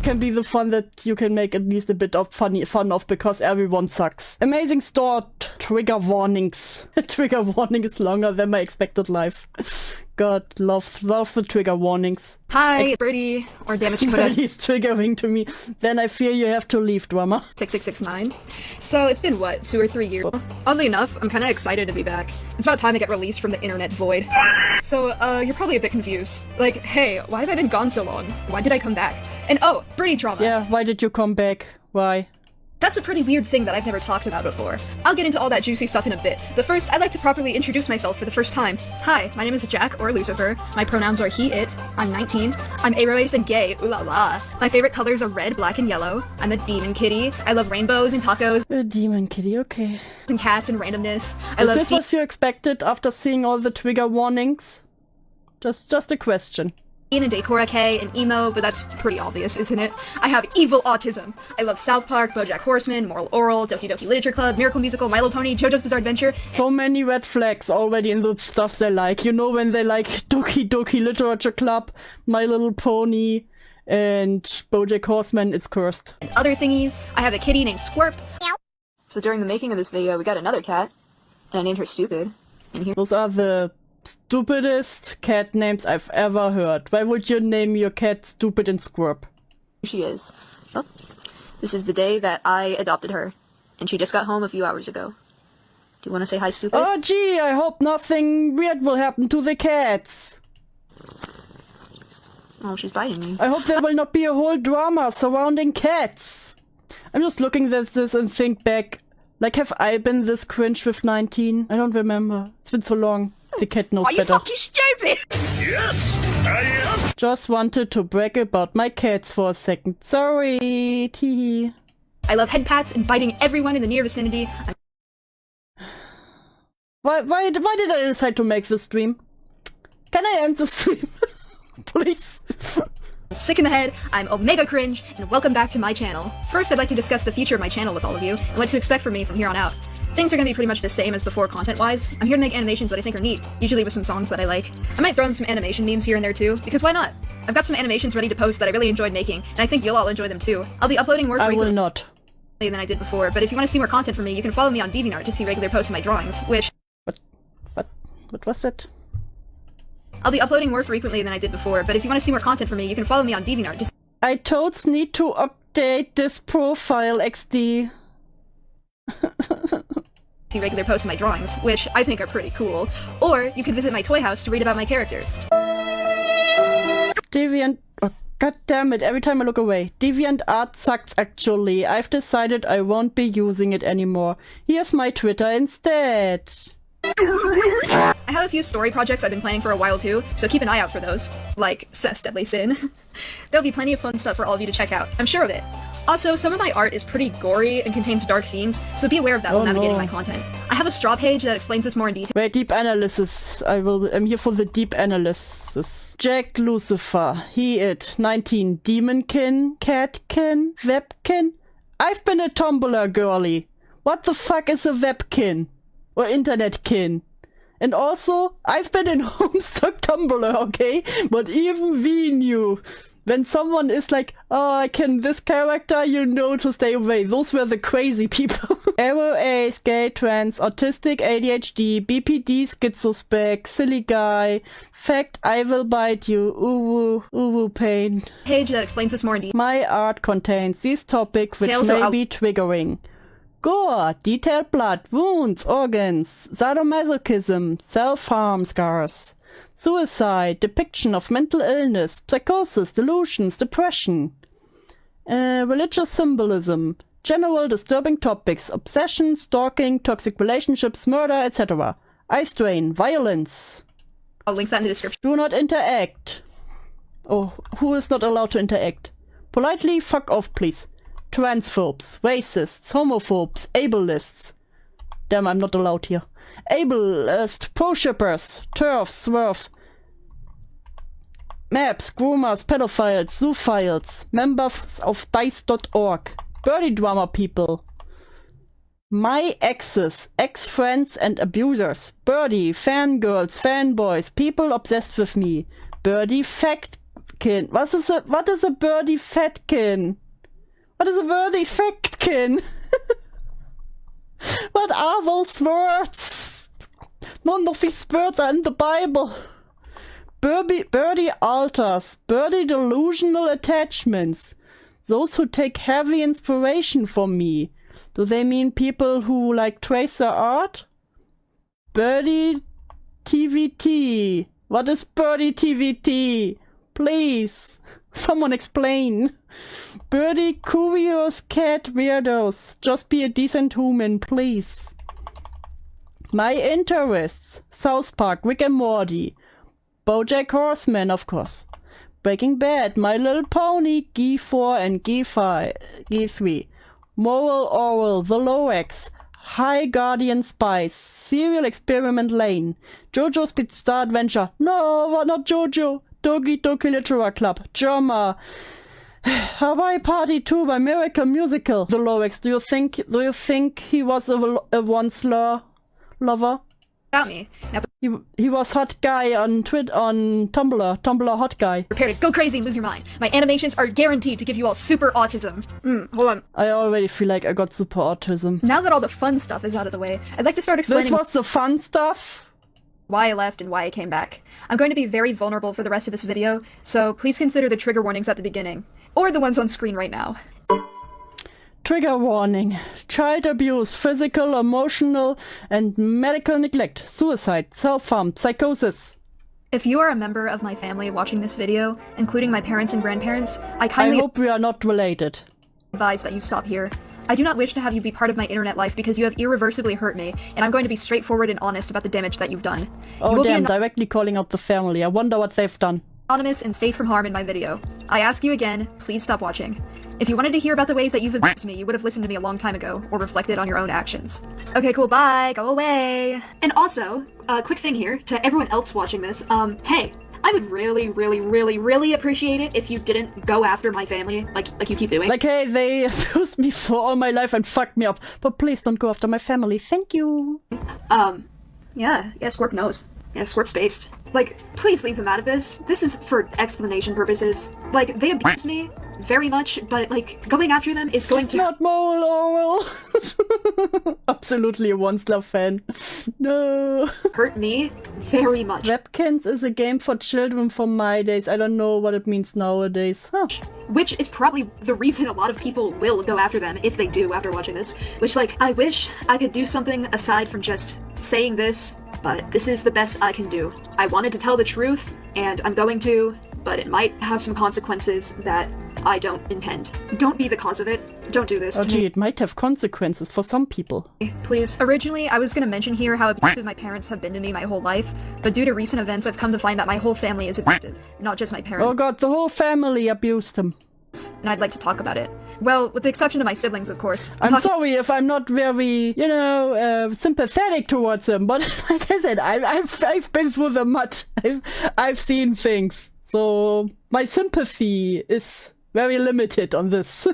can be the fun that you can make at least a bit of fun of, because everyone sucks. Amazing start. Trigger warnings. Trigger warnings longer than my expected life. God, love the trigger warnings. Hi, Birdie, or damage to put us. He's triggering to me. Then I fear you have to leave, drama. 6669. So it's been, what, 2 or 3 years? Oddly enough, I'm kinda excited to be back. It's about time I get released from the internet void. So, you're probably a bit confused. Like, hey, why have I been gone so long? Why did I come back? And oh, Birdie drama. Yeah, why did you come back? Why? That's a pretty weird thing that I've never talked about before. I'll get into all that juicy stuff in a bit, but first, I'd like to properly introduce myself for the first time. Hi, my name is Jack, or Lucifer. My pronouns are he, it. I'm 19. I'm aroused and gay, ooh la la. My favorite colors are red, black, and yellow. I'm a demon kitty. I love rainbows and tacos. A demon kitty, okay. And cats and randomness. Is this what you expected after seeing all the trigger warnings? Just a question. And Decora K and emo, but that's pretty obvious, isn't it? I have evil autism. I love South Park, BoJack Horseman, Moral Oral, Doki Doki Literature Club, Miracle Musical, My Little Pony, JoJo's Bizarre Adventure. So many red flags already in the stuff they like. You know, when they like Doki Doki Literature Club, My Little Pony, and BoJack Horseman, it's cursed. And other thingies. I have a kitty named Squirp. So during the making of this video, we got another cat, and I named her Stupid. And here Those are the stupidest cat names I've ever heard. Why would you name your cat Stupid and Squirp? she is. Oh, this is the day that I adopted her, and she just got home a few hours ago. Do you want to say hi, Stupid? Oh gee, I hope nothing weird will happen to the cats. Oh, she's biting me. I hope there will not be a whole drama surrounding cats. I'm just looking at this and think back. Like, have I been this cringe with 19? I don't remember. It's been so long. The cat knows better. Are you fucking stupid? Yes, I am. Just wanted to brag about my cats for a second. Sorry, teehee. I love head pats and biting everyone in the near vicinity. Why did I decide to make this stream? Can I end the stream? Please. Sick in the head, I'm Omega Cringe, and welcome back to my channel. First, I'd like to discuss the future of my channel with all of you, and what to expect from me from here on out. Things are gonna be pretty much the same as before content-wise. I'm here to make animations that I think are neat, usually with some songs that I like. I might throw in some animation memes here and there too, because why not? I've got some animations ready to post that I really enjoyed making, and I think you'll all enjoy them too. I'll be uploading more I frequently will not. than I did before, but if you want to see more content from me, you can follow me on DeviantArt to see regular posts of my drawings, which... What was it? I'll be uploading more frequently than I did before, but if you want to see more content from me, you can follow me on DeviantArt to I totes need to update this profile XD. see regular posts of my drawings, which I think are pretty cool. Or you can visit my toy house to read about my characters. Deviant... Oh, God damn it, every time I look away. DeviantArt sucks actually. I've decided I won't be using it anymore. Here's my Twitter instead. I have a few story projects I've been planning for a while too, so keep an eye out for those. Like, Seth's Deadly Sin. There'll be plenty of fun stuff for all of you to check out, I'm sure of it. Also, some of my art is pretty gory and contains dark themes, so be aware of that while navigating my content. I have a straw page that explains this more in detail. Wait, deep analysis. I'm here for the deep analysis. Jack Lucifer. He, it. 19. Demonkin. Catkin. Webkin. I've been a Tumblr girly. What the fuck is a webkin? Or internetkin? And also, I've been in Homestuck Tumblr, okay? But even we knew. When someone is like, oh, I can this character, you know to stay away. Those were the crazy people. Arrow Ace, gay, trans, autistic, ADHD, BPD, schizospec, silly guy, fact, I will bite you, uwu pain. Page that explains this more in detail. My art contains these topics which may be triggering. Gore, detailed blood, wounds, organs, sadomasochism, self-harm scars, suicide, depiction of mental illness, psychosis, delusions, depression, religious symbolism, general disturbing topics, obsession, stalking, toxic relationships, murder, etc. Eye strain, violence. I'll link that in the description. Do not interact. Oh, who is not allowed to interact? Politely fuck off, please. Transphobes, racists, homophobes, ableists. Damn, I'm not allowed here. Ableist, pro-shippers, turfs, swerve. Maps, groomers, pedophiles, zoophiles, members of dice.org, Birdie drama people. My exes, ex-friends and abusers. Birdie, fangirls, fanboys, people obsessed with me. Birdie, fact Fatkin? What is a Birdie Fatkin? What is a Birdie Fatkin? What are those words? None of these words are in the Bible. Birdie altars. Birdie delusional attachments. Those who take heavy inspiration from me. Do they mean people who like trace their art? Birdie TVT. What is Birdie TVT? Please, someone explain. Birdie curious cat weirdos. Just be a decent human, please. My interests. South Park, Rick and Morty. BoJack Horseman, of course. Breaking Bad, My Little Pony, G4 and G3. Moral Oral, The Lorax. High Guardian Spice, Serial Experiment Lane, JoJo's Bizarre Adventure, no, not JoJo, Dogi Doki Literature Club, Drama, Hawaii Party 2 by Miracle Musical, The Lorax. Do you think he was a once lover? About me. Now He was hot guy on Tumblr hot guy. prepare to go crazy and lose your mind. My animations are guaranteed to give you all super autism. Hold on. I already feel like I got super autism. Now that all the fun stuff is out of the way, I'd like to start This explaining was the fun stuff? why I left and why I came back. I'm going to be very vulnerable for the rest of this video, so please consider the trigger warnings at the beginning, or the ones on screen right now. Trigger warning. Child abuse, physical, emotional, and medical neglect, suicide, self-harm, psychosis. If you are a member of my family watching this video, including my parents and grandparents, I I kindly hope we are not related. advise that you stop here. I do not wish to have you be part of my internet life because you have irreversibly hurt me, and I'm going to be straightforward and honest about the damage that you've done. You Oh will be damn, directly calling out the family. I wonder what they've done. anonymous and safe from harm in my video. I ask you again, please stop watching. If you wanted to hear about the ways that you've abused me, you would have listened to me a long time ago, or reflected on your own actions. Okay, cool, bye, go away. And also, quick thing here, to everyone else watching this, hey, I would really appreciate it if you didn't go after my family, like you keep doing. Like, hey, they abused me for all my life and fucked me up, but please don't go after my family. Thank you. Yeah, Scorp knows. Yeah, Scorp's based. Like, please leave them out of this. This is for explanation purposes. Like, they abuse me very much, but, like, going after them is going to Not Moral Oral. Absolutely a Once Love fan. No. hurt me very much. Webkins is a game for children from my days. I don't know what it means nowadays. Huh. Which is probably the reason a lot of people will go after them, if they do, after watching this. Which, like, I wish I could do something aside from just saying this, but this is the best I can do. I wanted to tell the truth, and I'm going to, but it might have some consequences that I don't intend. Don't be the cause of it. Don't do this Oh to gee, me, it might have consequences for some people. please. Originally, I was gonna mention here how abusive my parents have been to me my whole life, but due to recent events, I've come to find that my whole family is abusive, not just my parents. Oh god, the whole family abused him. And I'd like to talk about it. Well, with the exception of my siblings, of course. I'm sorry if I'm not very, sympathetic towards them, but like I said, I've been through the mud. I've seen things, so my sympathy is very limited on this.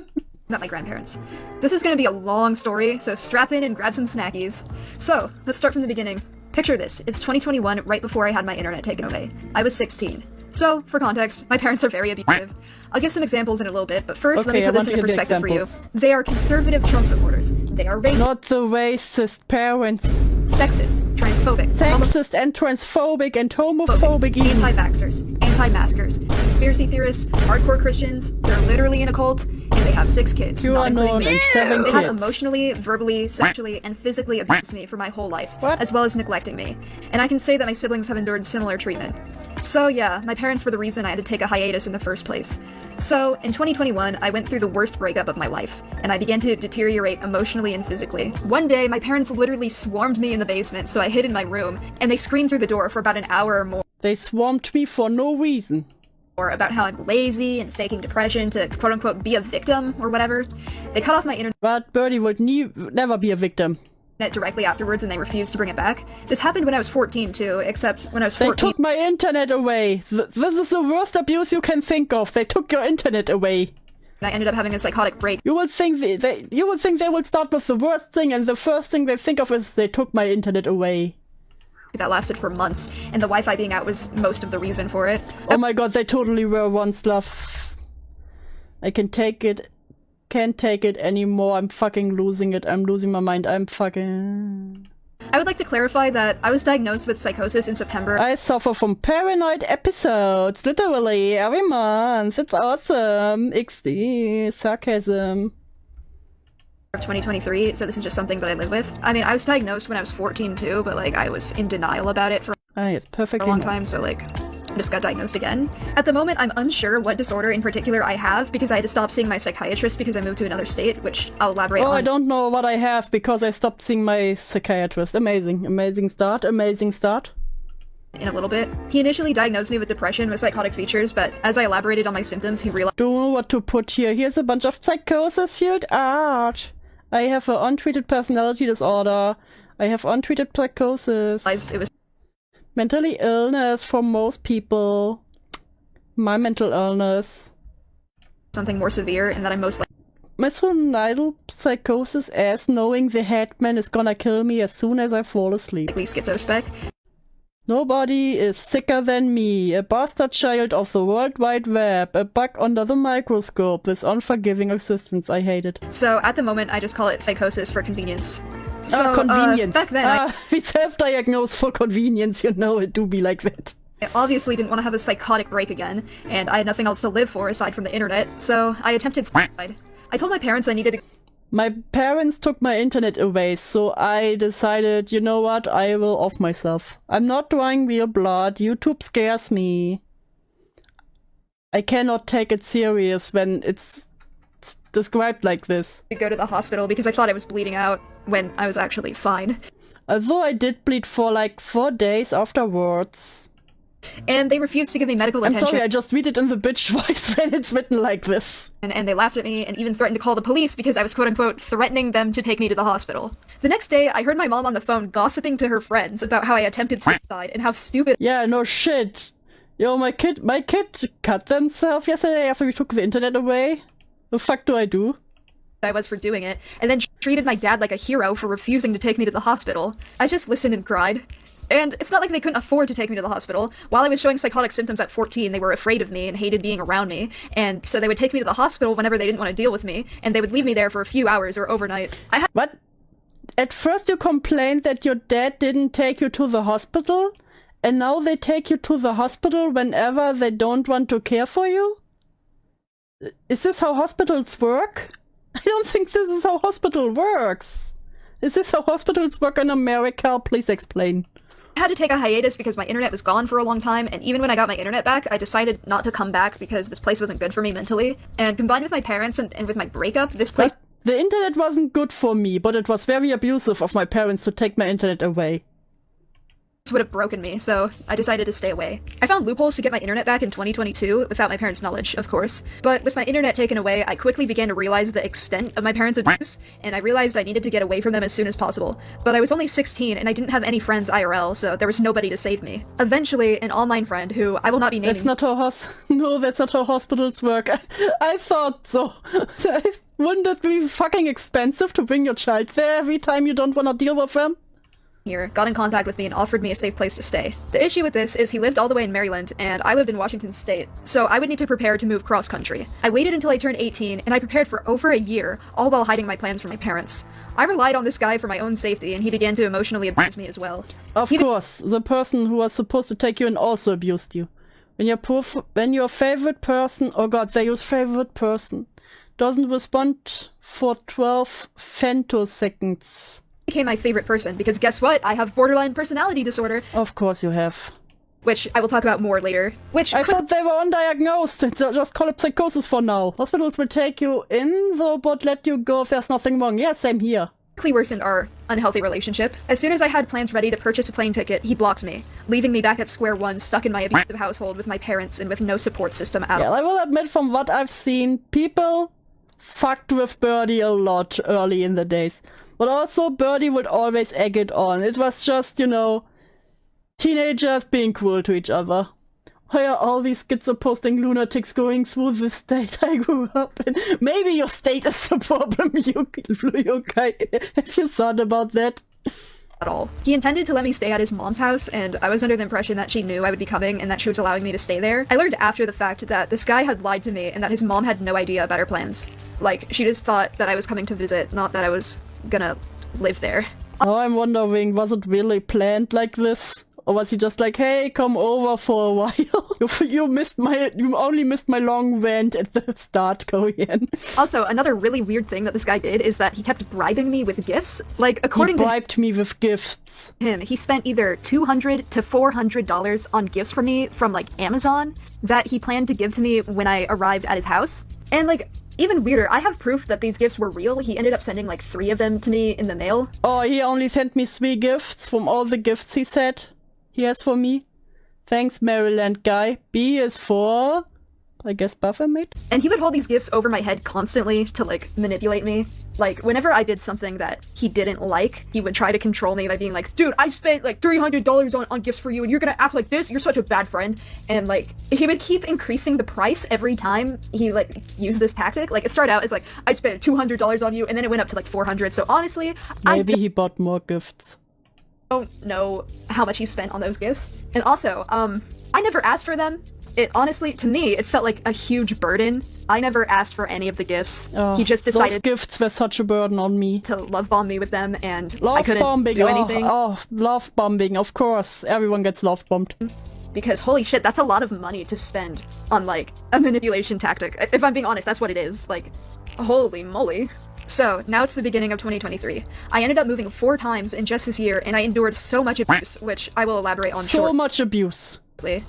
About my grandparents. This is gonna be a long story, so strap in and grab some snackies. So, let's start from the beginning. Picture this, it's 2021, right before I had my internet taken away. I was 16. So, for context, my parents are very abusive. I'll give some examples in a little bit, but first let me Okay, put I this want into to hear the perspective for you. examples. They are conservative Trump supporters. They are racist, Not the racist parents. sexist, transphobic, Sexist and transphobic and homophobic even. anti-vaxxers, anti-maskers, conspiracy theorists, hardcore Christians. They're literally in a cult, and they have 6 kids. not including QAnon me. and 7 They have kids. emotionally, verbally, sexually, and physically abused me for my whole life, What? as well as neglecting me. And I can say that my siblings have endured similar treatment. So yeah, my parents were the reason I had to take a hiatus in the first place. So, in 2021, I went through the worst breakup of my life, and I began to deteriorate emotionally and physically. One day, my parents literally swarmed me in the basement, so I hid in my room, and they screamed through the door for about an hour or more. They swarmed me for no reason. Or about how I'm lazy and faking depression to quote-unquote be a victim or whatever. They cut off my internet But Birdie would never be a victim. directly afterwards and they refused to bring it back. This happened when I was 14 too, except when I was They 14 took my internet away. This is the worst abuse you can think of. They took your internet away. I ended up having a psychotic break. You would think they would start with the worst thing, and the first thing they think of is they took my internet away. that lasted for months, and the Wi-Fi being out was most of the reason for it. Oh my god, they totally were once, love. I can't take it anymore. I'm fucking losing it. I'm losing my mind. I'm fucking... I would like to clarify that I was diagnosed with psychosis in September. I suffer from paranoid episodes, literally, every month. It's awesome. XD. Sarcasm. Of 2023, so this is just something that I live with. I mean, I was diagnosed when I was 14 too, but like I was in denial about it for It's perfectly a long time, so like I just got diagnosed again. At the moment, I'm unsure what disorder in particular I have because I had to stop seeing my psychiatrist because I moved to another state, which I'll elaborate on. I don't know what I have because I stopped seeing my psychiatrist. Amazing. Amazing start. Amazing start. In a little bit. He initially diagnosed me with depression with psychotic features, but as I elaborated on my symptoms, he realized— Don't know what to put here. Here's a bunch of psychosis field art. I have an untreated personality disorder. I have untreated psychosis. it was Mentally illness for most people. My mental illness. something more severe, and that I'm most likely Mesoidal psychosis as knowing the headman is gonna kill me as soon as I fall asleep. schizospec. Nobody is sicker than me. A bastard child of the World Wide Web. A bug under the microscope. This unforgiving existence. I hate it. So at the moment, I just call it psychosis for convenience. So, convenience. Back then, we self-diagnose for convenience, you know, it do be like that. I obviously didn't want to have a psychotic break again, and I had nothing else to live for aside from the internet, so I attempted suicide. I told my parents I needed to— My parents took my internet away, so I decided, you know what, I will off myself. I'm not drawing real blood, YouTube scares me. I cannot take it serious when it's described like this. go to the hospital because I thought I was bleeding out when I was actually fine. Although I did bleed for like 4 days afterwards. And they refused to give me medical I'm attention. sorry, I just read it in the bitch voice when it's written like this. And they laughed at me and even threatened to call the police because I was quote-unquote threatening them to take me to the hospital. The next day, I heard my mom on the phone gossiping to her friends about how I attempted suicide and how stupid— Yeah, no shit. Yo, my kid cut themselves yesterday after we took the internet away. The fuck do I do? I was for doing it, and then treated my dad like a hero for refusing to take me to the hospital. I just listened and cried. And it's not like they couldn't afford to take me to the hospital. While I was showing psychotic symptoms at 14, they were afraid of me and hated being around me, and so they would take me to the hospital whenever they didn't want to deal with me, and they would leave me there for a few hours or overnight. What? At first you complained that your dad didn't take you to the hospital, and now they take you to the hospital whenever they don't want to care for you? Is this how hospitals work? I don't think this is how hospital works. Is this how hospitals work in America? Please explain. I had to take a hiatus because my internet was gone for a long time, and even when I got my internet back, I decided not to come back because this place wasn't good for me mentally. And combined with my parents and with my breakup, this place— The internet wasn't good for me, but it was very abusive of my parents to take my internet away. would have broken me, so I decided to stay away. I found loopholes to get my internet back in 2022, without my parents' knowledge, of course. But with my internet taken away, I quickly began to realize the extent of my parents' abuse, and I realized I needed to get away from them as soon as possible. But I was only 16, and I didn't have any friends IRL, so there was nobody to save me. Eventually, an online friend, who I will not be naming— That's not how No, that's not how hospitals work. I thought so. Wouldn't it be fucking expensive to bring your child there every time you don't want to deal with them? here, got in contact with me and offered me a safe place to stay. The issue with this is he lived all the way in Maryland, and I lived in Washington State, so I would need to prepare to move cross-country. I waited until I turned 18, and I prepared for over a year, all while hiding my plans from my parents. I relied on this guy for my own safety, and he began to emotionally abuse me as well. Of course, the person who was supposed to take you in also abused you. When your favorite person, oh god, they use favorite person, doesn't respond for 12 femtoseconds. Became my favorite person, because guess what? I have borderline personality disorder. Of course you have. Which I will talk about more later. Which I thought they were undiagnosed. Just call it psychosis for now. Hospitals will take you in, though, but let you go if there's nothing wrong. Yeah, same here. Quickly worsened our unhealthy relationship. As soon as I had plans ready to purchase a plane ticket, he blocked me, leaving me back at square one, stuck in my abusive household with my parents and with no support system at all. Yeah, I will admit from what I've seen, people fucked with Birdie a lot early in the days. But also, Birdie would always egg it on. It was just, you know, teenagers being cruel to each other. Why are all these schizo-posting lunatics going through the state I grew up in? Maybe your state is the problem, you guy. Have you thought about that? at all. He intended to let me stay at his mom's house, and I was under the impression that she knew I would be coming and that she was allowing me to stay there. I learned after the fact that this guy had lied to me and that his mom had no idea about our plans. Like, she just thought that I was coming to visit, not that I was gonna live there. Oh, I'm wondering, was it really planned like this? Or was he just like, hey, come over for a while? You only missed my long rant at the start, Korean. Also, another really weird thing that this guy did is that he kept bribing me with gifts. Like, according He bribed me with gifts. to him, he spent either $200 to $400 on gifts for me from, like, Amazon that he planned to give to me when I arrived at his house. And, like, even weirder, I have proof that these gifts were real. He ended up sending, like, 3 of them to me in the mail. Oh, he only sent me 3 gifts from all the gifts he said he has for me. Thanks, Maryland guy. B is for, I guess, Buffermate? And he would hold these gifts over my head constantly to, like, manipulate me. Like, whenever I did something that he didn't like, he would try to control me by being like, dude, I spent, like, $300 on gifts for you, and you're gonna act like this? You're such a bad friend. And, like, he would keep increasing the price every time he, like, used this tactic. Like, it started out as, like, I spent $200 on you, and then it went up to, like, $400. So, honestly, Maybe he bought more gifts. don't know how much he spent on those gifts. And also, I never asked for them. It honestly, to me, it felt like a huge burden. I never asked for any of the gifts. Oh, he just those decided gifts were such a burden on me. to love bomb me with them, and I Love couldn't bombing. do anything. Oh, love bombing. Of course, everyone gets love bombed. Because holy shit, that's a lot of money to spend on, like, a manipulation tactic. If I'm being honest, that's what it is. Like, holy moly. So, now it's the beginning of 2023. I ended up moving 4 times in just this year, and I endured so much abuse, which I will elaborate on So shortly. much abuse.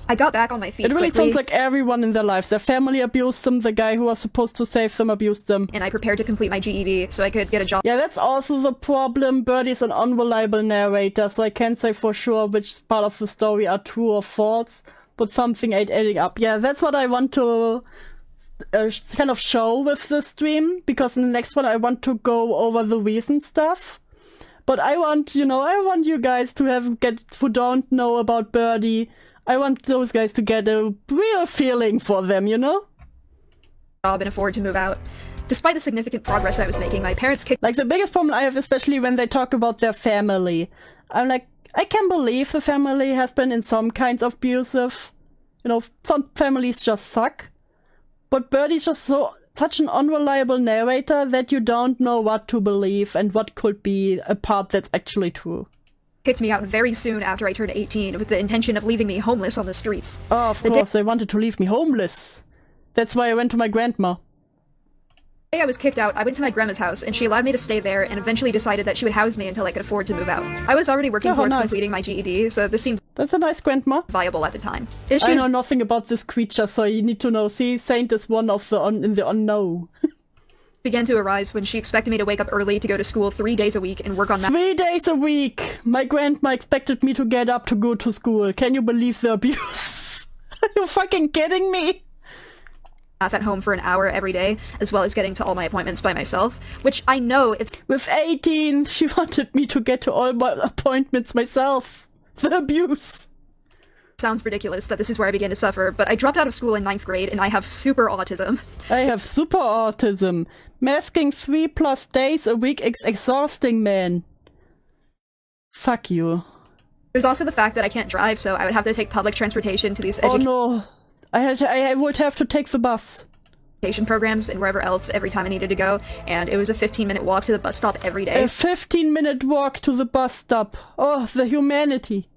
I got back on my feet It really quickly, sounds like everyone in their lives. Their family abused them, the guy who was supposed to save them abused them. and I prepared to complete my GED so I could get a job Yeah, that's also the problem. Birdie's an unreliable narrator, so I can't say for sure which part of the story are true or false, but something ain't adding up. Yeah, that's what I want to kind of show with this stream, because in the next one I want to go over the recent stuff. But I want you guys to who don't know about Birdie, I want those guys to get a real feeling for them, you know? and afford to move out. Despite the significant progress I was making, my parents kicked Like, the biggest problem I have, especially when they talk about their family, I'm like, I can believe the family has been in some kinds of abusive. You know, some families just suck. But Birdie's just such an unreliable narrator that you don't know what to believe and what could be a part that's actually true. me out very soon after I turned 18 with the intention of leaving me homeless on the streets. Oh, of course, they wanted to leave me homeless. That's why I went to my grandma. The day I was kicked out, I went to my grandma's house, and she allowed me to stay there and eventually decided that she would house me until I could afford to move out. I was already working Oh, towards nice. completing my GED, so this seemed That's a nice grandma. viable at the time. I Issues know nothing about this creature, so you need to know. See, Saint is one of the in the unknown. began to arise when she expected me to wake up early to go to school 3 days a week and work on 3 days a week! My grandma expected me to get up to go to school. Can you believe the abuse? Are you fucking kidding me? math at home for an hour every day, as well as getting to all my appointments by myself, which I know it's With 18, she wanted me to get to all my appointments myself. The abuse. sounds ridiculous that this is where I began to suffer, but I dropped out of school in 9th grade and I have super autism. I have super autism. Masking 3+ days a week is exhausting, man. Fuck you. There's also the fact that I can't drive, so I would have to take public transportation to these Oh no. I would have to take the bus. education programs and wherever else every time I needed to go, and it was a 15-minute walk to the bus stop every day. A 15-minute walk to the bus stop. Oh, the humanity.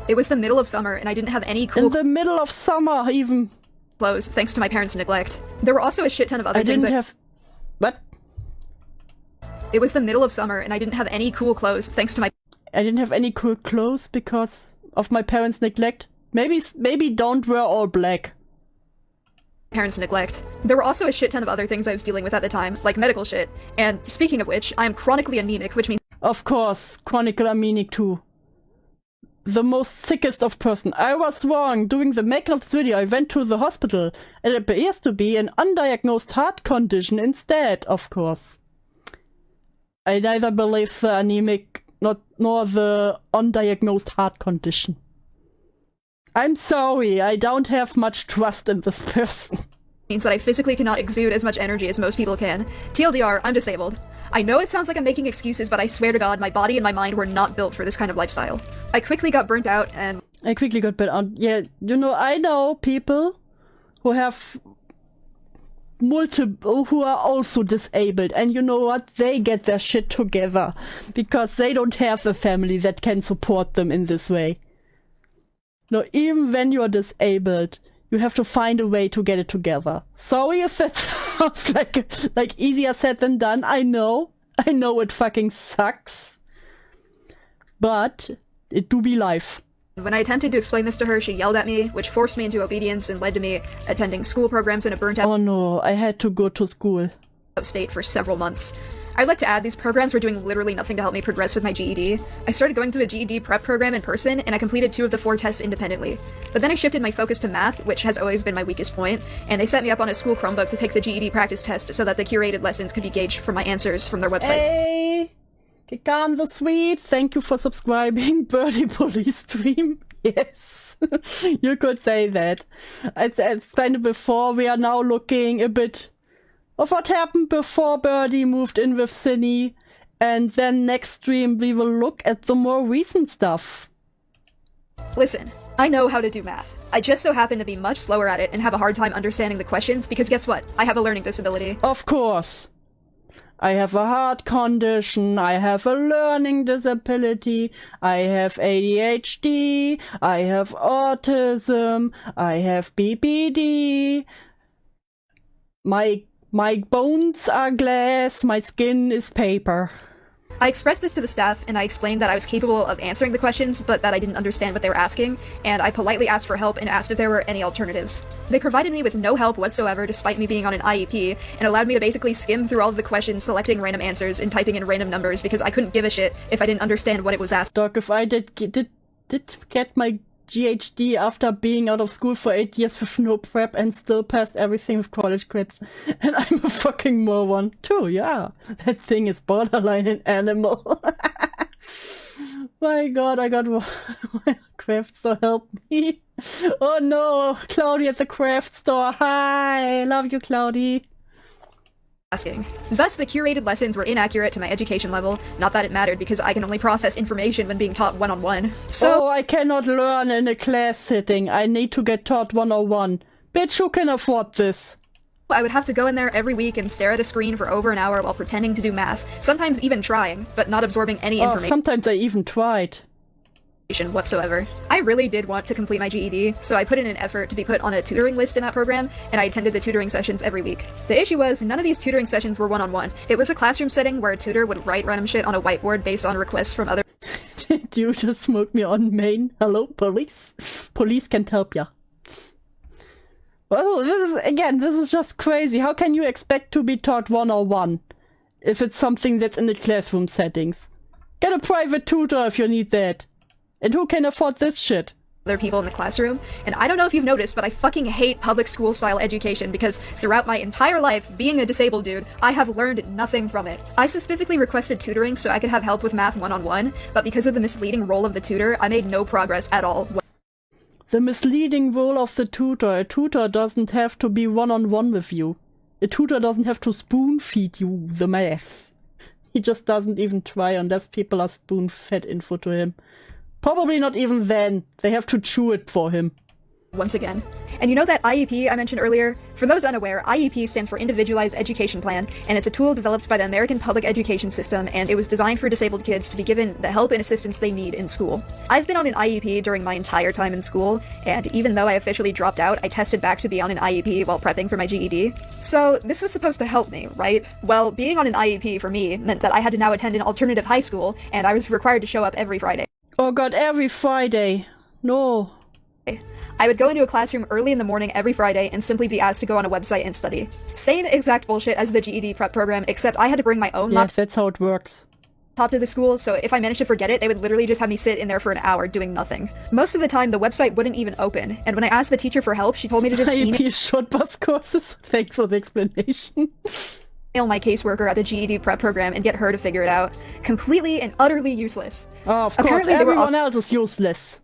It was the middle of summer, and I didn't have any In cool the middle of summer, even. clothes, thanks to my parents' neglect. There were also a shit ton of other I things. didn't have... What? It was the middle of summer, and I didn't have any cool clothes, thanks to my I didn't have any cool clothes because of my parents' neglect. Maybe don't wear all black. parents' neglect. There were also a shit ton of other things I was dealing with at the time, like medical shit. And speaking of which, I am chronically anemic, which means Of course, chronicle anemic too. The most sickest of person. I was wrong. Doing the making of this video, I went to the hospital, and it appears to be an undiagnosed heart condition instead, of course. I neither believe the anemic nor the undiagnosed heart condition. I'm sorry, I don't have much trust in this person. that I physically cannot exude as much energy as most people can. TLDR, I'm disabled. I know it sounds like I'm making excuses, but I swear to God, my body and my mind were not built for this kind of lifestyle. I quickly got burnt out and... I quickly got burnt out. Yeah, you know, I know people who have who are also disabled, and you know what? They get their shit together because they don't have a family that can support them in this way. No, even when you're disabled, you have to find a way to get it together. Sorry if that sounds like easier said than done. I know it fucking sucks, but it do be life. When I attempted to explain this to her, she yelled at me, which forced me into obedience and led to me attending school programs in a burnt-out Oh no, I had to go to school state for several months. I'd like to add, these programs were doing literally nothing to help me progress with my GED. I started going to a GED prep program in person, and I completed 2 of the 4 tests independently. But then I shifted my focus to math, which has always been my weakest point, and they set me up on a school Chromebook to take the GED practice test so that the curated lessons could be gauged from my answers from their website. Hey, Kikan the Sweet, thank you for subscribing. Birdie Police Stream. Yes, you could say that. As explained before, we are now looking a bit of what happened before Birdie moved in with Cindy, and then next stream we will look at the more recent stuff. Listen, I know how to do math. I just so happen to be much slower at it and have a hard time understanding the questions because guess what? I have a learning disability. Of course. I have a heart condition, I have a learning disability, I have ADHD, I have autism, I have BPD. My bones are glass, my skin is paper. I expressed this to the staff, and I explained that I was capable of answering the questions, but that I didn't understand what they were asking, and I politely asked for help and asked if there were any alternatives. They provided me with no help whatsoever despite me being on an IEP, and allowed me to basically skim through all of the questions, selecting random answers, and typing in random numbers because I couldn't give a shit if I didn't understand what it was asking. Doc, if I did get my GHD after being out of school for 8 years with no prep and still passed everything with college credits. And I'm a fucking moron too, yeah. That thing is borderline an animal. My god, I got one craft store, help me. Oh no, Cloudy at the craft store, hi, love you Cloudy. Thus, the curated lessons were inaccurate to my education level, not that it mattered because I can only process information when being taught one-on-one. So I cannot learn in a class sitting, I need to get taught one-on-one. Bitch, who can afford this? I would have to go in there every week and stare at a screen for over an hour while pretending to do math, sometimes even trying, but not absorbing any information. Sometimes I even tried. Whatsoever. I really did want to complete my GED, so I put in an effort to be put on a tutoring list in that program, and I attended the tutoring sessions every week. The issue was, none of these tutoring sessions were one-on-one. It was a classroom setting where a tutor would write random shit on a whiteboard based on requests from other- Did you just smoke me on main? Hello, police? Police can't help ya. Well, this is just crazy. How can you expect to be taught one-on-one if it's something that's in the classroom settings? Get a private tutor if you need that. And who can afford this shit? Other people in the classroom, and I don't know if you've noticed, but I fucking hate public school style education because throughout my entire life, being a disabled dude, I have learned nothing from it. I specifically requested tutoring so I could have help with math one-on-one, but because of the misleading role of the tutor, I made no progress at all. The misleading role of the tutor. A tutor doesn't have to be one-on-one with you. A tutor doesn't have to spoon-feed you the math. He just doesn't even try unless people are spoon-fed info to him. Probably not even then. They have to chew it for him. Once again. And you know that IEP I mentioned earlier? For those unaware, IEP stands for Individualized Education Plan, and it's a tool developed by the American Public Education System, and it was designed for disabled kids to be given the help and assistance they need in school. I've been on an IEP during my entire time in school, and even though I officially dropped out, I tested back to be on an IEP while prepping for my GED. So this was supposed to help me, right? Well, being on an IEP for me meant that I had to now attend an alternative high school, and I was required to show up every Friday. Oh god, every Friday. No. I would go into a classroom early in the morning every Friday and simply be asked to go on a website and study. Same exact bullshit as the GED prep program, except I had to bring my own laptop. That's how it works. To the school, so if I managed to forget it, they would literally just have me sit in there for an hour doing nothing. Most of the time, the website wouldn't even open, and when I asked the teacher for help, she told me to just email short bus courses. Thanks for the explanation. My caseworker at the GED prep program and get her to figure it out. Completely and utterly useless. Oh, of course, everyone else is useless.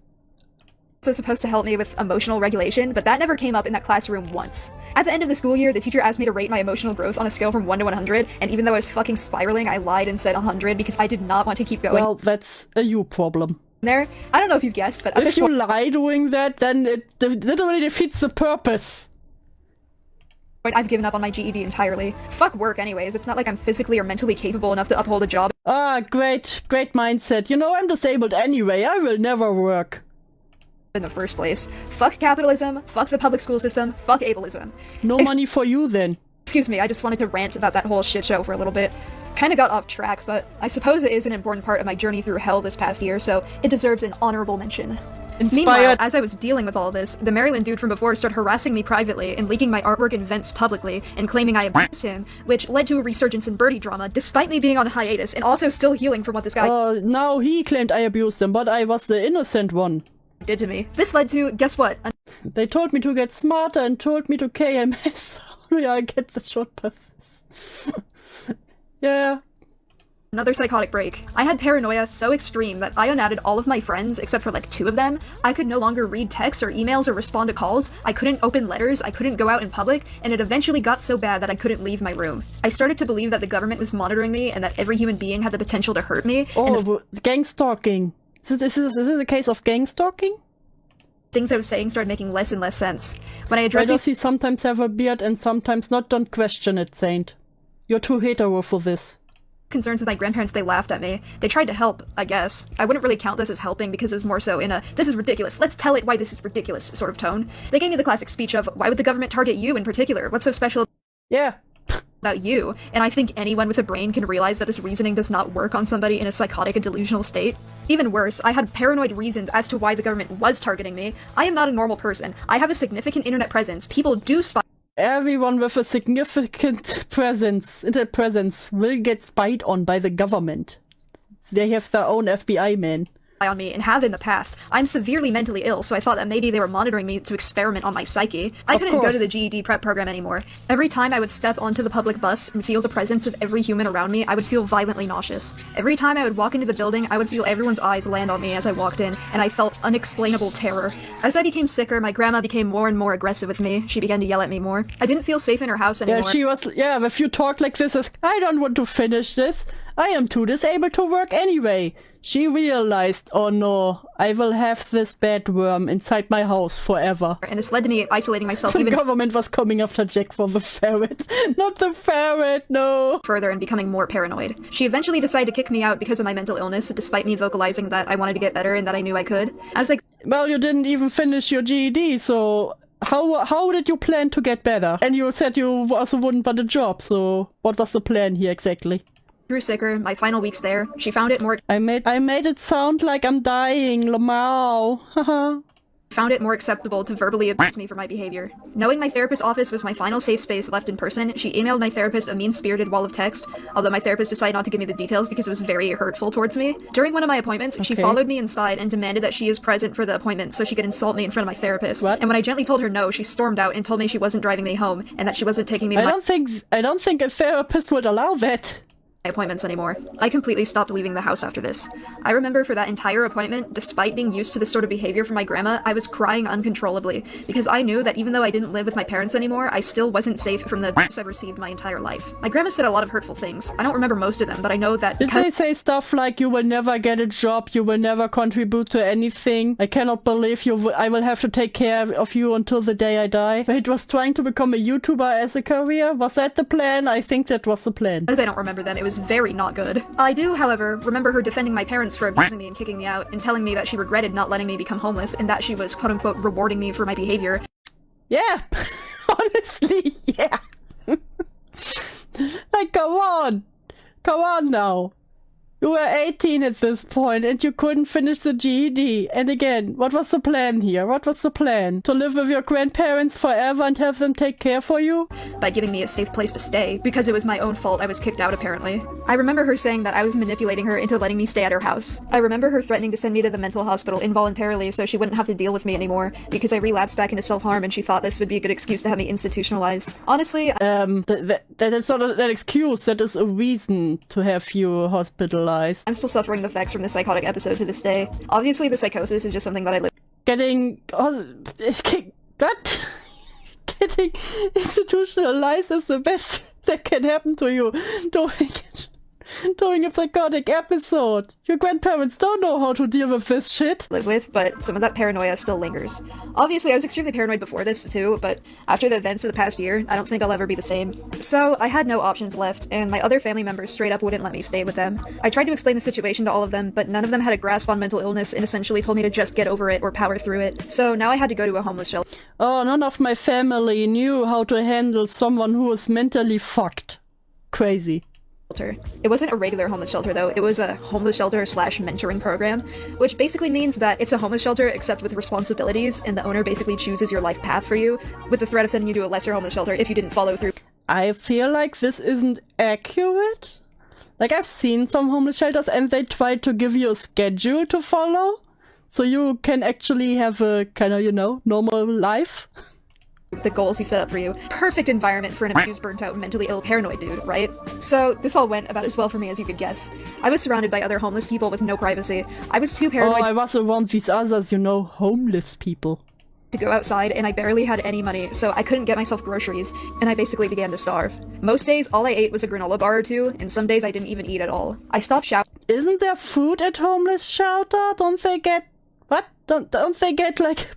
also supposed to help me with emotional regulation, but that never came up in that classroom once. At the end of the school year, the teacher asked me to rate my emotional growth on a scale from 1 to 100, and even though I was fucking spiraling, I lied and said 100 because I did not want to keep going. Well, that's a you problem. There, I don't know if you've guessed, but if you lie doing that, then it literally defeats the purpose. I've given up on my GED entirely. Fuck work anyways, it's not like I'm physically or mentally capable enough to uphold a job. Ah, great mindset. You know, I'm disabled anyway, I will never work. In the first place. Fuck capitalism, fuck the public school system, fuck ableism. No money for you then. Excuse me, I just wanted to rant about that whole shit show for a little bit. Kinda got off track, but I suppose it is an important part of my journey through hell this past year, so it deserves an honorable mention. Meanwhile, as I was dealing with all this, the Maryland dude from before started harassing me privately and leaking my artwork and vents publicly and claiming I abused him, which led to a resurgence in Birdie drama, despite me being on hiatus and also still healing from what this guy now he claimed I abused him, but I was the innocent one. Did to me. This led to, guess what? They told me to get smarter and told me to KMS. I get the short passes. Yeah. Another psychotic break. I had paranoia so extreme that I unadded all of my friends except for like 2 of them. I could no longer read texts or emails or respond to calls. I couldn't open letters, I couldn't go out in public, and it eventually got so bad that I couldn't leave my room. I started to believe that the government was monitoring me and that every human being had the potential to hurt me. Oh, gang stalking. Is this a case of gang stalking? Things I was saying started making less and less sense. When I addressed he sometimes have a beard and sometimes not, don't question it, Saint. You're too hetero for this. Concerns with my grandparents, they laughed at me. They tried to help, I guess. I wouldn't really count this as helping because it was more so in a, this is ridiculous, let's tell it why this is ridiculous sort of tone. They gave me the classic speech of, why would the government target you in particular? What's so special about you? And I think anyone with a brain can realize that this reasoning does not work on somebody in a psychotic and delusional state. Even worse, I had paranoid reasons as to why the government was targeting me. I am not a normal person. I have a significant internet presence. People do spy. Everyone with a significant internet presence, will get spied on by the government. They have their own FBI man. On me and have in the past. I'm severely mentally ill, so I thought that maybe they were monitoring me to experiment on my psyche. I couldn't go to the GED prep program anymore. Every time I would step onto the public bus and feel the presence of every human around me, I would feel violently nauseous. Every time I would walk into the building, I would feel everyone's eyes land on me as I walked in, and I felt unexplainable terror. As I became sicker, my grandma became more and more aggressive with me. She began to yell at me more. I didn't feel safe in her house anymore. If you talk like this, I don't want to finish this. I am too disabled to work anyway. She realized, oh no, I will have this bad worm inside my house forever. And this led to me isolating myself The government was coming after Jack for the ferret. Not the ferret, no. Further and becoming more paranoid. She eventually decided to kick me out because of my mental illness, despite me vocalizing that I wanted to get better and that I knew I could. Well, you didn't even finish your GED, so how did you plan to get better? And you said you also wouldn't want a job, so what was the plan here exactly? Grew sicker, my final weeks there. She found it more— I made it sound like I'm dying, Lamau. Haha. Found it more acceptable to verbally abuse me for my behavior. Knowing my therapist's office was my final safe space left in person, she emailed my therapist a mean-spirited wall of text, although my therapist decided not to give me the details because it was very hurtful towards me. During one of my appointments, she followed me inside and demanded that she is present for the appointment so she could insult me in front of my therapist. What? And when I gently told her no, she stormed out and told me she wasn't driving me home and that she wasn't taking me to I don't think a therapist would allow that. appointments anymore. I completely stopped leaving the house after this. I remember for that entire appointment, despite being used to this sort of behavior from my grandma, I was crying uncontrollably because I knew that even though I didn't live with my parents anymore, I still wasn't safe from the abuse I've received my entire life. My grandma said a lot of hurtful things. I don't remember most of them, but I know that— Did they say stuff like, you will never get a job, you will never contribute to anything, I cannot believe I will have to take care of you until the day I die? It was trying to become a YouTuber as a career? Was that the plan? I think that was the plan. As I don't remember them, it was very not good. I do, however, remember her defending my parents for abusing me and kicking me out, and telling me that she regretted not letting me become homeless, and that she was quote-unquote rewarding me for my behavior. Yeah! Honestly, yeah! Like, come on! Come on now! You were 18 at this point, and you couldn't finish the GED. And again, what was the plan here? What was the plan? To live with your grandparents forever and have them take care for you? By giving me a safe place to stay, because it was my own fault I was kicked out apparently. I remember her saying that I was manipulating her into letting me stay at her house. I remember her threatening to send me to the mental hospital involuntarily so she wouldn't have to deal with me anymore, because I relapsed back into self-harm and she thought this would be a good excuse to have me institutionalized. Honestly, that's not an excuse, that is a reason to have you hospitalized. I'm still suffering the effects from the psychotic episode to this day. Obviously, the psychosis is just something that I live. getting what? Getting institutionalized is the best that can happen to you during a psychotic episode. Your grandparents don't know how to deal with this shit. Live with, but some of that paranoia still lingers. Obviously, I was extremely paranoid before this too, but after the events of the past year, I don't think I'll ever be the same. So I had no options left, and my other family members straight up wouldn't let me stay with them. I tried to explain the situation to all of them, but none of them had a grasp on mental illness and essentially told me to just get over it or power through it. So now I had to go to a homeless shelter. Oh, none of my family knew how to handle someone who was mentally fucked. Crazy. It wasn't a regular homeless shelter though, it was a homeless shelter / mentoring program, which basically means that it's a homeless shelter except with responsibilities, and the owner basically chooses your life path for you, with the threat of sending you to a lesser homeless shelter if you didn't follow through. I feel like this isn't accurate. Like, I've seen some homeless shelters and they try to give you a schedule to follow, so you can actually have a kind of, you know, normal life. The goals he set up for you. Perfect environment for an abused, burnt out, mentally ill, paranoid dude, right? So this all went about as well for me as you could guess. I was surrounded by other homeless people with no privacy. I was too paranoid I was around these others, you know, homeless people. To go outside, and I barely had any money, so I couldn't get myself groceries, and I basically began to starve. Most days, all I ate was a granola bar or two, and some days I didn't even eat at all. I stopped showering. Isn't there food at homeless shelter? Don't they get... What? Don't they get, like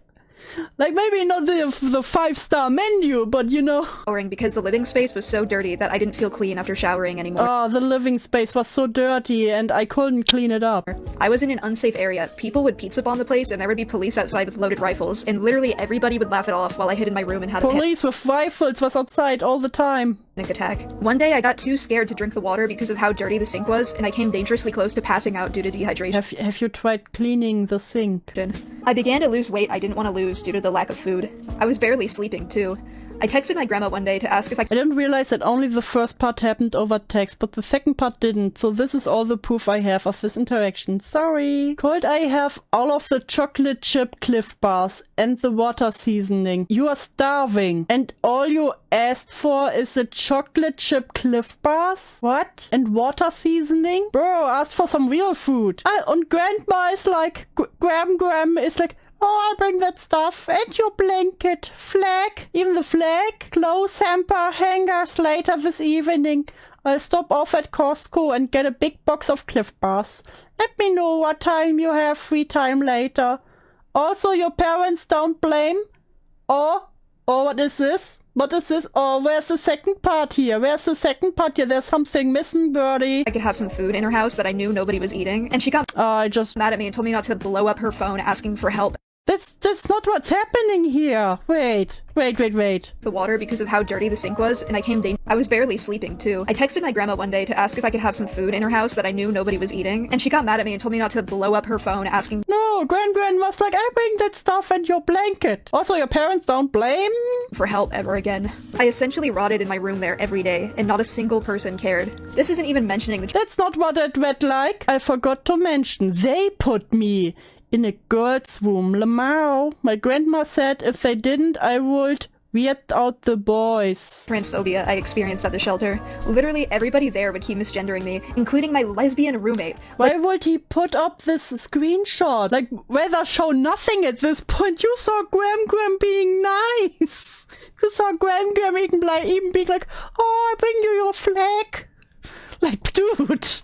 maybe not the 5-star menu, but you know. Because the living space was so dirty that I didn't feel clean after showering anymore. Oh, the living space was so dirty and I couldn't clean it up. I was in an unsafe area. People would pizza bomb the place and there would be police outside with loaded rifles, and literally everybody would laugh it off while I hid in my room and had police with rifles was outside all the time. Panic attack. One day I got too scared to drink the water because of how dirty the sink was, and I came dangerously close to passing out due to dehydration. Have you tried cleaning the sink? I began to lose weight I didn't want to lose due to the lack of food. I was barely sleeping too. I texted my grandma one day to ask if I didn't realize that only the first part happened over text, but the second part didn't, so this is all the proof I have of this interaction. Sorry. Could I have all of the chocolate chip Cliff Bars and the water seasoning? You are starving, and all you asked for is the chocolate chip Cliff Bars? What? And water seasoning? Bro, ask for some real food. And grandma is like, Gram is like, oh, I'll bring that stuff. And your blanket. Flag. Even the flag. Clothes, hamper, hangers later this evening. I'll stop off at Costco and get a big box of Cliff Bars. Let me know what time you have free time later. Also, your parents don't blame. Or what is this? What is this? Oh, where's the second part here? Where's the second part here? There's something missing, Birdie. I could have some food in her house that I knew nobody was eating, and she got mad at me and told me not to blow up her phone asking for help. That's not what's happening here. Wait. The water because of how dirty the sink was, and I was barely sleeping too. I texted my grandma one day to ask if I could have some food in her house that I knew nobody was eating, and she got mad at me and told me not to blow up her phone asking. No, Gran was like, I bring that stuff and your blanket. Also, your parents don't blame for help ever again. I essentially rotted in my room there every day, and not a single person cared. This isn't even mentioning the That's not what it read like. I forgot to mention, they put me in a girl's room. Lamau. My grandma said if they didn't, I would weird out the boys. Transphobia I experienced at the shelter. Literally everybody there would keep misgendering me, including my lesbian roommate. Why would he put up this screenshot? Like, rather show nothing at this point. You saw Gram being nice. You saw Gram even being like, oh, I bring you your flag. Like, dude.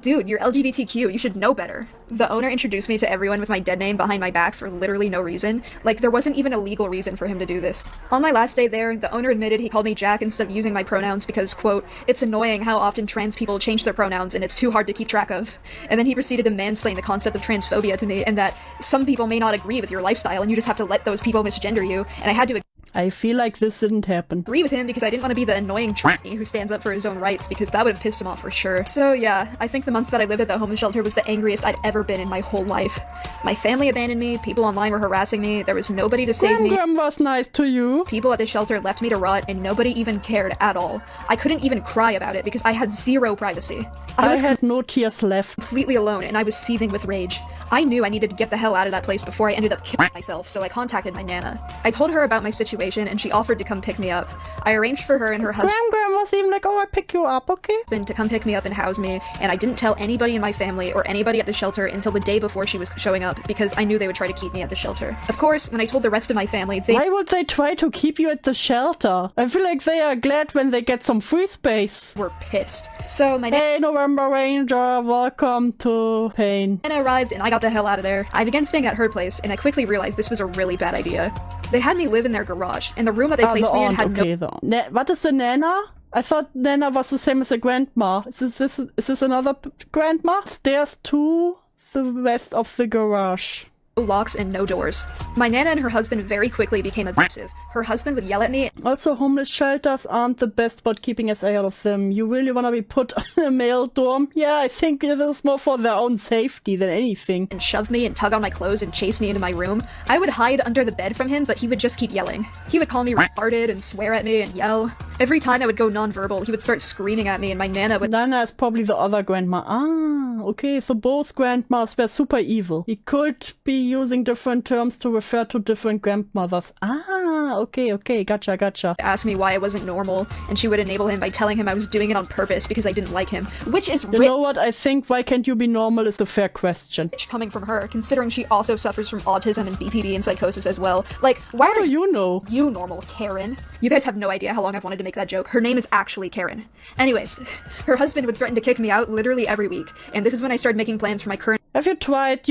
Dude, you're LGBTQ, you should know better. The owner introduced me to everyone with my dead name behind my back for literally no reason. Like, there wasn't even a legal reason for him to do this. On my last day there, the owner admitted he called me Jack instead of using my pronouns because, quote, it's annoying how often trans people change their pronouns and it's too hard to keep track of. And then he proceeded to mansplain the concept of transphobia to me, and that some people may not agree with your lifestyle and you just have to let those people misgender you, and I had to I feel like this didn't happen. Agree with him because I didn't want to be the annoying tranny who stands up for his own rights, because that would have pissed him off for sure. So yeah, I think the month that I lived at the homeless shelter was the angriest I'd ever been in my whole life. My family abandoned me, people online were harassing me, there was nobody to save me. Gram was nice to you. People at the shelter left me to rot and nobody even cared at all. I couldn't even cry about it because I had zero privacy. I had no tears left. Completely alone, and I was seething with rage. I knew I needed to get the hell out of that place before I ended up killing myself, so I contacted my nana. I told her about my situation and she offered to come pick me up. I arranged for her and her husband. Gram was even like, oh, I pick you up, okay? To come pick me up and house me, and I didn't tell anybody in my family or anybody at the shelter until the day before she was showing up because I knew they would try to keep me at the shelter. Of course, when I told the rest of my family, Why would they try to keep you at the shelter? I feel like they are glad when they get some free space. Were pissed. So my Hey, November Ranger, welcome to Pain. Nana arrived and I got the hell out of there. I began staying at her place, and I quickly realized this was a really bad idea. They had me live in their garage, and the room that they placed me in had What is the Nana? I thought Nana was the same as a grandma. Is this another grandma? Stairs to the west of the garage. no locks and no doors. My Nana and her husband very quickly became abusive. Her husband would yell at me. Also, homeless shelters aren't the best about keeping us out of them. You really want to be put in a male dorm? Yeah, I think it is more for their own safety than anything. And shove me and tug on my clothes and chase me into my room. I would hide under the bed from him, but he would just keep yelling. He would call me retarded and swear at me and yell. Every time I would go nonverbal, he would start screaming at me, and my Nana would— Nana is probably the other grandma. Ah, okay, so both grandmas were super evil. He could be using different terms to refer to different grandmothers. Ah, okay, gotcha. ask me why I wasn't normal, and she would enable him by telling him I was doing it on purpose because I didn't like him, which is You know what, I think why can't you be normal is a fair question. coming from her, considering she also suffers from autism and BPD and psychosis as well. Like, why How do you know? you normal, Karen? You guys have no idea how long I've wanted to make that joke. Her name is actually Karen. Anyways, her husband would threaten to kick me out literally every week, and this is when I started making plans for my current Have you tried,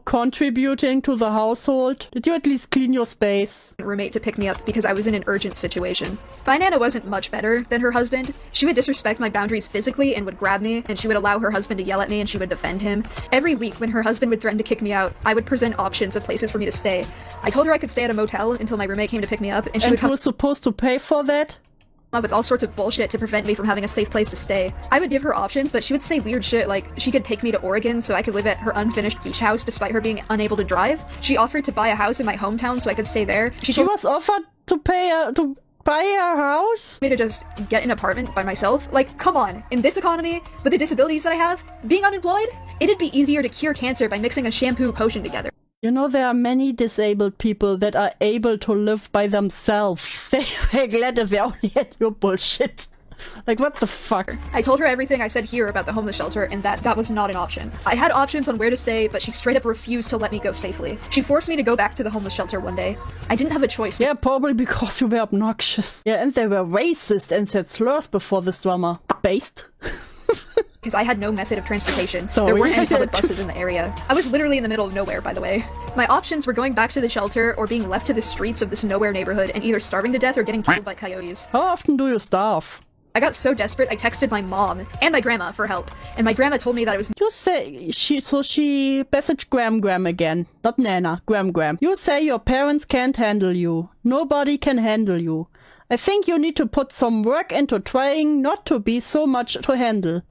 contributing to the household? Did you at least clean your space? roommate to pick me up because I was in an urgent situation. My Nana wasn't much better than her husband. She would disrespect my boundaries physically and would grab me, and she would allow her husband to yell at me, and she would defend him. Every week when her husband would threaten to kick me out, I would present options of places for me to stay. I told her I could stay at a motel until my roommate came to pick me up, and she would Who come was supposed to pay for that? up with all sorts of bullshit to prevent me from having a safe place to stay. I would give her options, but she would say weird shit like she could take me to Oregon so I could live at her unfinished beach house despite her being unable to drive. She offered to buy a house in my hometown so I could stay there. She She was offered to buy a house? me to just get an apartment by myself. Like, come on, in this economy, with the disabilities that I have, being unemployed, it'd be easier to cure cancer by mixing a shampoo potion together. There are many disabled people that are able to live by themselves. They were glad if they only had your bullshit. Like, what the fuck? I told her everything I said here about the homeless shelter and that was not an option. I had options on where to stay, but she straight up refused to let me go safely. She forced me to go back to the homeless shelter one day. I didn't have a choice. Yeah, probably because you were obnoxious. Yeah, and they were racist and said slurs before this drama. Based. Because I had no method of transportation. Sorry. There weren't any public buses in the area. I was literally in the middle of nowhere, by the way. My options were going back to the shelter or being left to the streets of this nowhere neighborhood and either starving to death or getting killed by coyotes. How often do you starve? I got so desperate I texted my mom and my grandma for help, and my grandma told me that it was You say she messaged Gram again, not Nana, Gram. You say your parents can't handle you. Nobody can handle you. I think you need to put some work into trying not to be so much to handle.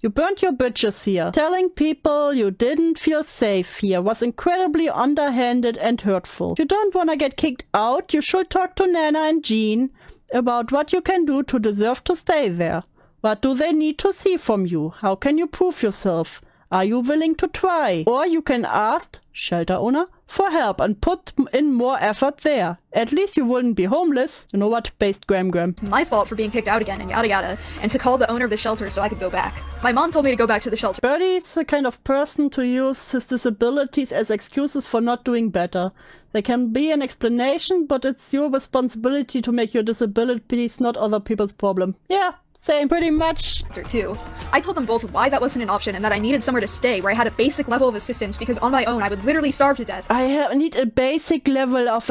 You burnt your bridges here. Telling people you didn't feel safe here was incredibly underhanded and hurtful. If you don't want to get kicked out, you should talk to Nana and Jean about what you can do to deserve to stay there. What do they need to see from you? How can you prove yourself? Are you willing to try? Or you can ask shelter owner for help and put in more effort there. At least you wouldn't be homeless. You know what? Based Gram. my fault for being kicked out again and yada yada, and to call the owner of the shelter so I could go back. My mom told me to go back to the shelter. Birdie is the kind of person to use his disabilities as excuses for not doing better. They can be an explanation, but it's your responsibility to make your disabilities not other people's problem. Yeah. Same, pretty much. Too. I told them both why that wasn't an option and that I needed somewhere to stay where I had a basic level of assistance because on my own I would literally starve to death. I need a basic level of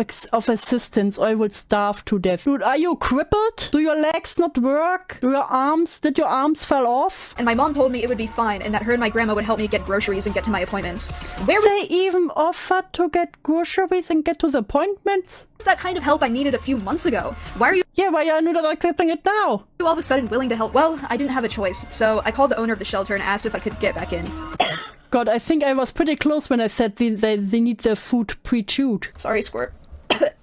assistance or I will starve to death. Dude, are you crippled? Do your legs not work? Did your arms fall off? And my mom told me it would be fine and that her and my grandma would help me get groceries and get to my appointments. Where was They even offered to get groceries and get to the appointments? that kind of help I needed a few months ago? Why are you Yeah, why are you not accepting it now? all of a sudden willing to help? Well, I didn't have a choice, so I called the owner of the shelter and asked if I could get back in. God, I think I was pretty close when I said they need their food pre-chewed. Sorry, Squirt.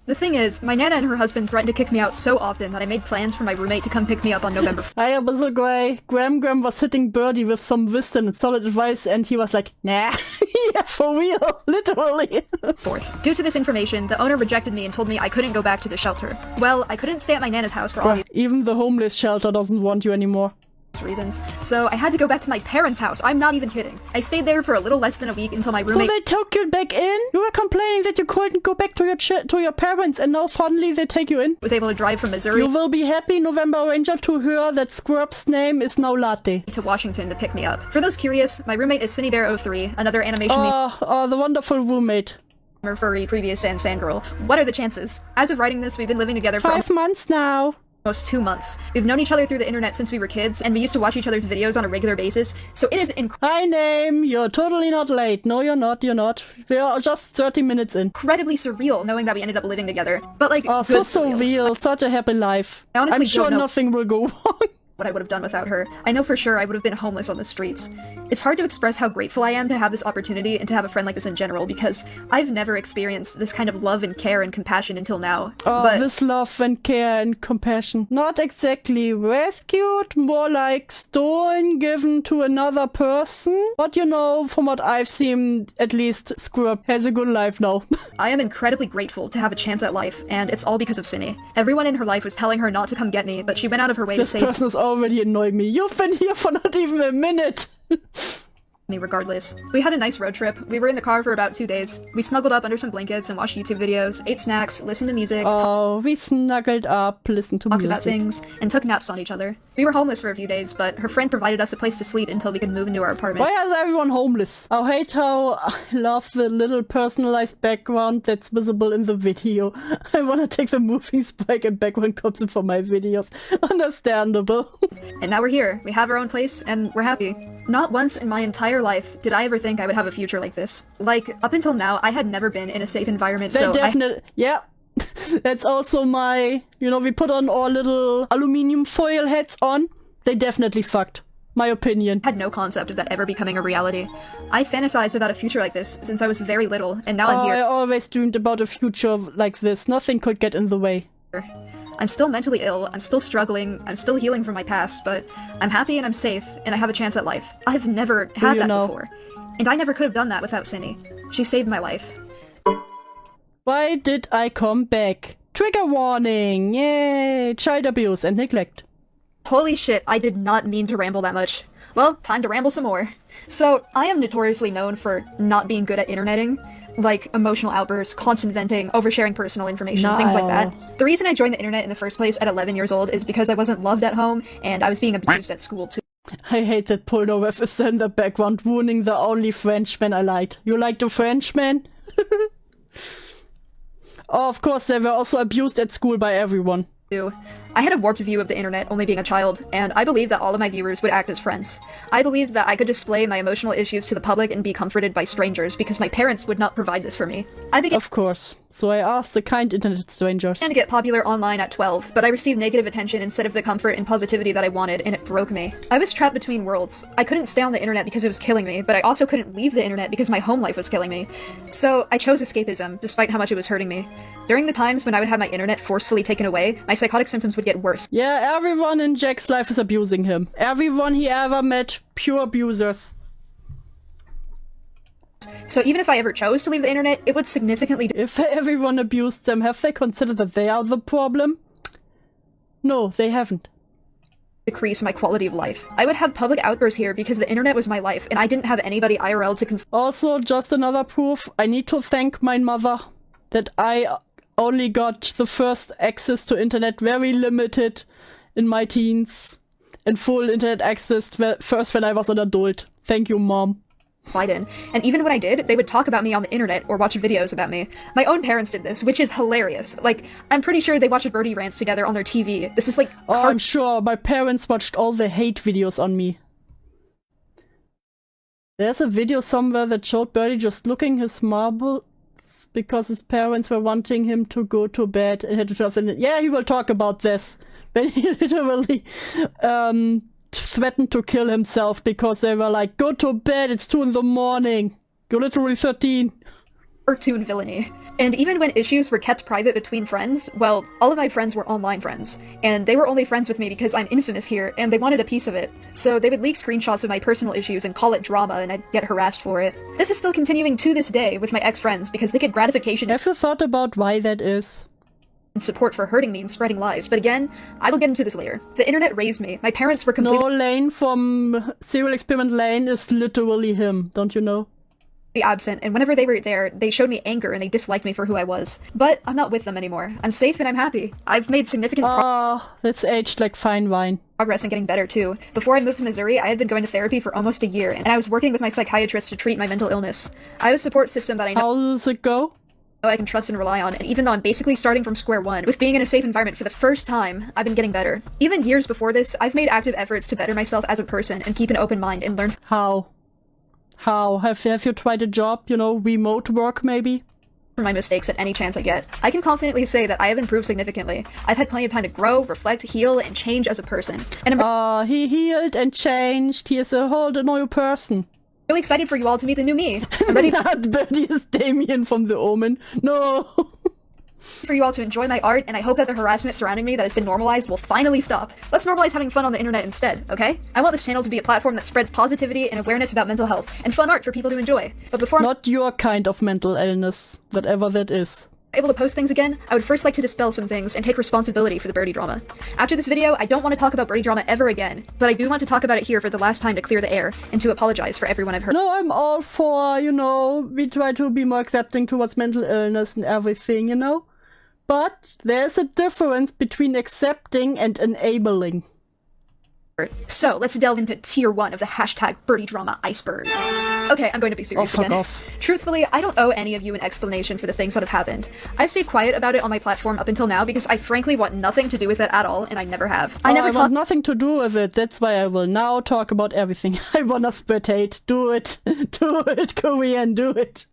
The thing is, my Nana and her husband threatened to kick me out so often that I made plans for my roommate to come pick me up on November Hiya, Bizzle Grey. Graham was hitting Birdie with some wisdom and solid advice, and he was like, nah. Yeah, for real. Literally. 4th. Due to this information, the owner rejected me and told me I couldn't go back to the shelter. Well, I couldn't stay at my Nana's house for obvious Even the homeless shelter doesn't want you anymore. reasons, so I had to go back to my parents' house. I'm not even kidding. I stayed there for a little less than a week until my roommate- So they took you back in? You were complaining that you couldn't go back to your parents, and now suddenly they take you in? was able to drive from Missouri You will be happy, November Ranger, to hear that Squirp's name is now Latte. to Washington to pick me up. For those curious, my roommate is CindyBear03, another animation The wonderful roommate. meme furry previous Sans fangirl. What are the chances? As of writing this, we've been living together for 5 months now. almost 2 months. We've known each other through the internet since we were kids, and we used to watch each other's videos on a regular basis, so it is Hi, name. You're totally not late. No, you're not. You're not. We're just 30 minutes in. incredibly surreal knowing that we ended up living together. But like, Oh, good so surreal. real. Such a happy life. I honestly I'm sure don't know nothing will go wrong. what I would have done without her. I know for sure I would have been homeless on the streets. It's hard to express how grateful I am to have this opportunity and to have a friend like this in general, because I've never experienced this kind of love and care and compassion until now. Oh, but this love and care and compassion. Not exactly rescued, more like stolen, given to another person. But you know, from what I've seen, at least Squirp has a good life now. I am incredibly grateful to have a chance at life, and it's all because of Cindy. Everyone in her life was telling her not to come get me, but she went out of her way to This save person is already annoying me. You've been here for not even a minute. me regardless. We had a nice road trip. We were in the car for about 2 days. We snuggled up under some blankets and watched YouTube videos, ate snacks, listened to music, Oh, we snuggled up, listened to talked music. about things, and took naps on each other. We were homeless for a few days, but her friend provided us a place to sleep until we could move into our apartment. Why is everyone homeless? I hate how I love the little personalized background that's visible in the video. I wanna take the moving spike and background cops for my videos. Understandable. And now we're here. We have our own place, and we're happy. Not once in my entire life did I ever think I would have a future like this. Like, up until now, I had never been in a safe environment, They so definitely, yeah. That's also my, we put on our little aluminium foil hats on. They definitely fucked. My opinion. I had no concept of that ever becoming a reality. I fantasized about a future like this since I was very little, and now I'm I here. always dreamed about a future like this. Nothing could get in the way. I'm still mentally ill, I'm still struggling, I'm still healing from my past, but I'm happy and I'm safe, and I have a chance at life. I've never had you that know? before. And I never could have done that without Cindy. She saved my life. Why did I come back? Trigger warning! Yay! Child abuse and neglect. Holy shit, I did not mean to ramble that much. Well, time to ramble some more. So, I am notoriously known for not being good at interneting. Like, emotional outbursts, constant venting, oversharing personal information, things like that. The reason I joined the internet in the first place at 11 years old is because I wasn't loved at home, and I was being abused at school too. I hate that Pulno with is in the background ruining the only Frenchman I liked. You like the Frenchman? Oh, of course, they were also abused at school by everyone. I had a warped view of the internet only being a child, and I believed that all of my viewers would act as friends. I believed that I could display my emotional issues to the public and be comforted by strangers because my parents would not provide this for me. I began Of course. So I asked the kind internet strangers. to get popular online at 12, but I received negative attention instead of the comfort and positivity that I wanted, and it broke me. I was trapped between worlds. I couldn't stay on the internet because it was killing me, but I also couldn't leave the internet because my home life was killing me. So I chose escapism, despite how much it was hurting me. During the times when I would have my internet forcefully taken away, my psychotic symptoms would get worse. Yeah, everyone in Jack's life is abusing him. Everyone he ever met, pure abusers. So even if I ever chose to leave the internet, it would significantly If everyone abused them, have they considered that they are the problem? No, they haven't. decrease my quality of life. I would have public outbursts here because the internet was my life, and I didn't have anybody IRL to Also, just another proof, I need to thank my mother that I only got the first access to internet very limited in my teens, and full internet access first when I was an adult. Thank you, Mom. confide in. And even when I did, they would talk about me on the internet or watch videos about me. My own parents did this, which is hilarious. Like, I'm pretty sure they watched Birdie rants together on their TV. This is like Oh, I'm sure my parents watched all the hate videos on me. There's a video somewhere that showed Birdie just looking his marbles because his parents were wanting him to go to bed and had to trust in it. Yeah, he will talk about this. When he literally threatened to kill himself because they were like, go to bed, it's 2 in the morning. You're literally 13. cartoon villainy. And even when issues were kept private between friends, well, all of my friends were online friends, and they were only friends with me because I'm infamous here, and they wanted a piece of it. So they would leak screenshots of my personal issues and call it drama, and I'd get harassed for it. This is still continuing to this day with my ex-friends because they get gratification Have you thought about why that is? and support for hurting me and spreading lies. But again, I will get into this later. The internet raised me. My parents were completely No, Lane from Serial Experiment Lane is literally him, don't you know? absent, and whenever they were there, they showed me anger and they disliked me for who I was. But I'm not with them anymore. I'm safe and I'm happy. I've made significant That's aged like fine wine. progress and getting better too. Before I moved to Missouri, I had been going to therapy for almost a year, and I was working with my psychiatrist to treat my mental illness. I have a support system that I know How does it go? I can trust and rely on, and even though I'm basically starting from square one, with being in a safe environment for the first time, I've been getting better. Even years before this, I've made active efforts to better myself as a person and keep an open mind and learn How? How? Have you tried a job, you know, remote work maybe? from my mistakes at any chance I get. I can confidently say that I have improved significantly. I've had plenty of time to grow, reflect, heal, and change as a person. And I'm He healed and changed. He is a whole new person. really excited for you all to meet the new me. I'm ready Not Birdie is Damien from The Omen. No. for you all to enjoy my art, and I hope that the harassment surrounding me that has been normalized will finally stop. Let's normalize having fun on the internet instead, okay? I want this channel to be a platform that spreads positivity and awareness about mental health, and fun art for people to enjoy. But before I'm Not your kind of mental illness, whatever that is. able to post things again, I would first like to dispel some things and take responsibility for the Birdie drama. After this video, I don't want to talk about Birdie drama ever again, but I do want to talk about it here for the last time to clear the air, and to apologize for everyone I've hurt. No, I'm all for, you know, we try to be more accepting towards mental illness and everything, you know? But there's a difference between accepting and enabling. So, let's delve into tier 1 of the hashtag Birdie drama iceberg. Okay, I'm going to be serious fuck again. off. Truthfully, I don't owe any of you an explanation for the things that have happened. I've stayed quiet about it on my platform up until now because I frankly want nothing to do with it at all, and I never have. I never want talked nothing to do with it. That's why I will now talk about everything. I wanna spectate. Do it. Do it, Korean. Do it.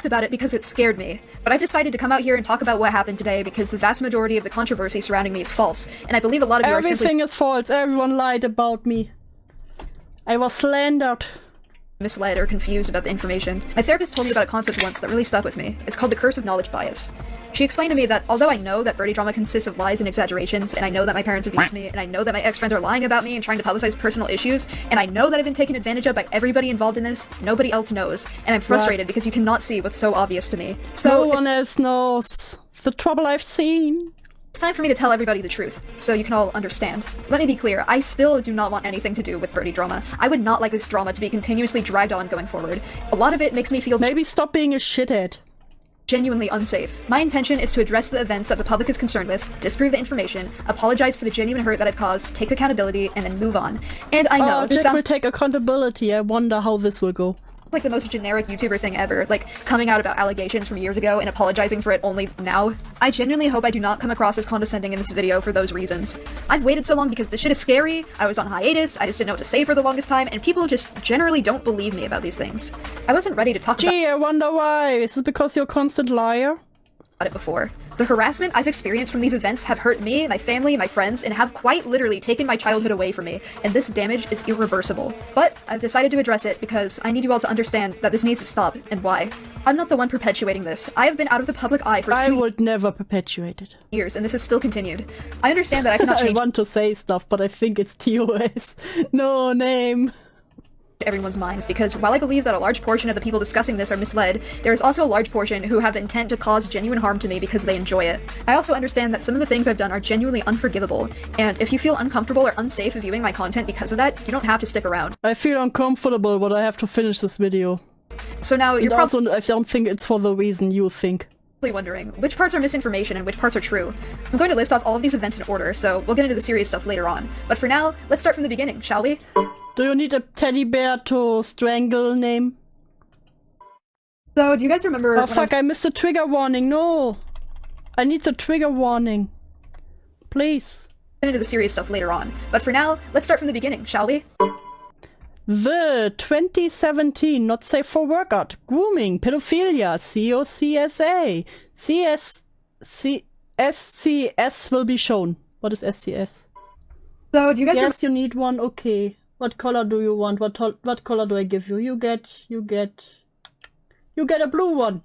about it because it scared me, but I decided to come out here and talk about what happened today because the vast majority of the controversy surrounding me is false, and I believe a lot of you are simply Everything is false. Everyone lied about me. I was slandered. misled or confused about the information. My therapist told me about a concept once that really stuck with me. It's called the curse of knowledge bias. She explained to me that although I know that Birdie drama consists of lies and exaggerations, and I know that my parents abused me, and I know that my ex-friends are lying about me and trying to publicize personal issues, and I know that I've been taken advantage of by everybody involved in this, nobody else knows, and I'm frustrated because you cannot see what's so obvious to me. No So one else knows the trouble I've seen. it's time for me to tell everybody the truth, so you can all understand. Let me be clear, I still do not want anything to do with Birdie drama. I would not like this drama to be continuously dragged on going forward. A lot of it makes me feel Maybe stop being a shithead. genuinely unsafe. My intention is to address the events that the public is concerned with, disprove the information, apologize for the genuine hurt that I've caused, take accountability, and then move on. And I know, this Jack will sounds take accountability. I wonder how this will go. like the most generic YouTuber thing ever, like coming out about allegations from years ago and apologizing for it only now. I genuinely hope I do not come across as condescending in this video for those reasons. I've waited so long because this shit is scary, I was on hiatus, I just didn't know what to say for the longest time, and people just generally don't believe me about these things. I wasn't ready to talk about Gee, I wonder why. Is it because you're a constant liar? it before. The harassment I've experienced from these events have hurt me, my family, my friends, and have quite literally taken my childhood away from me, and this damage is irreversible. But I've decided to address it because I need you all to understand that this needs to stop, and why. I'm not the one perpetuating this. I have been out of the public eye for I 2 would never perpetuate it. years, and this has still continued. I understand that I cannot I change want to say stuff, but I think it's TOS. No name. everyone's minds, because while I believe that a large portion of the people discussing this are misled, there is also a large portion who have the intent to cause genuine harm to me because they enjoy it. I also understand that some of the things I've done are genuinely unforgivable, and if you feel uncomfortable or unsafe viewing my content because of that, you don't have to stick around. I feel uncomfortable, but I have to finish this video. So now you're And probably also, I don't think it's for the reason you think. wondering, which parts are misinformation and which parts are true? I'm going to list off all of these events in order, so we'll get into the serious stuff later on. But for now, let's start from the beginning, shall we? Do you need a teddy bear to strangle name? So, do you guys remember Oh fuck, I missed the trigger warning, no! I need the trigger warning. Please. get into the serious stuff later on. But for now, let's start from the beginning, shall we? The 2017 Not Safe for Work Art, Grooming, Pedophilia, COCSA, SCS will be shown. What is SCS? So, do you guys remember Yes, you need one, okay. What color do you want? What color do I give you? You get a blue one.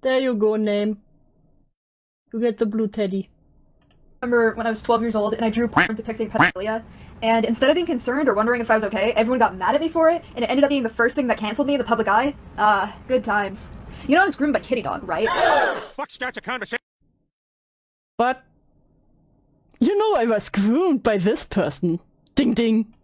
There you go, name. You get the blue teddy. I remember when I was 12 years old and I drew porn depicting pedophilia, and instead of being concerned or wondering if I was okay, everyone got mad at me for it, and it ended up being the first thing that canceled me in the public eye. Good times. You know I was groomed by Kitty Dog, right? Fuck starts a conversation But you know I was groomed by this person. Ding ding.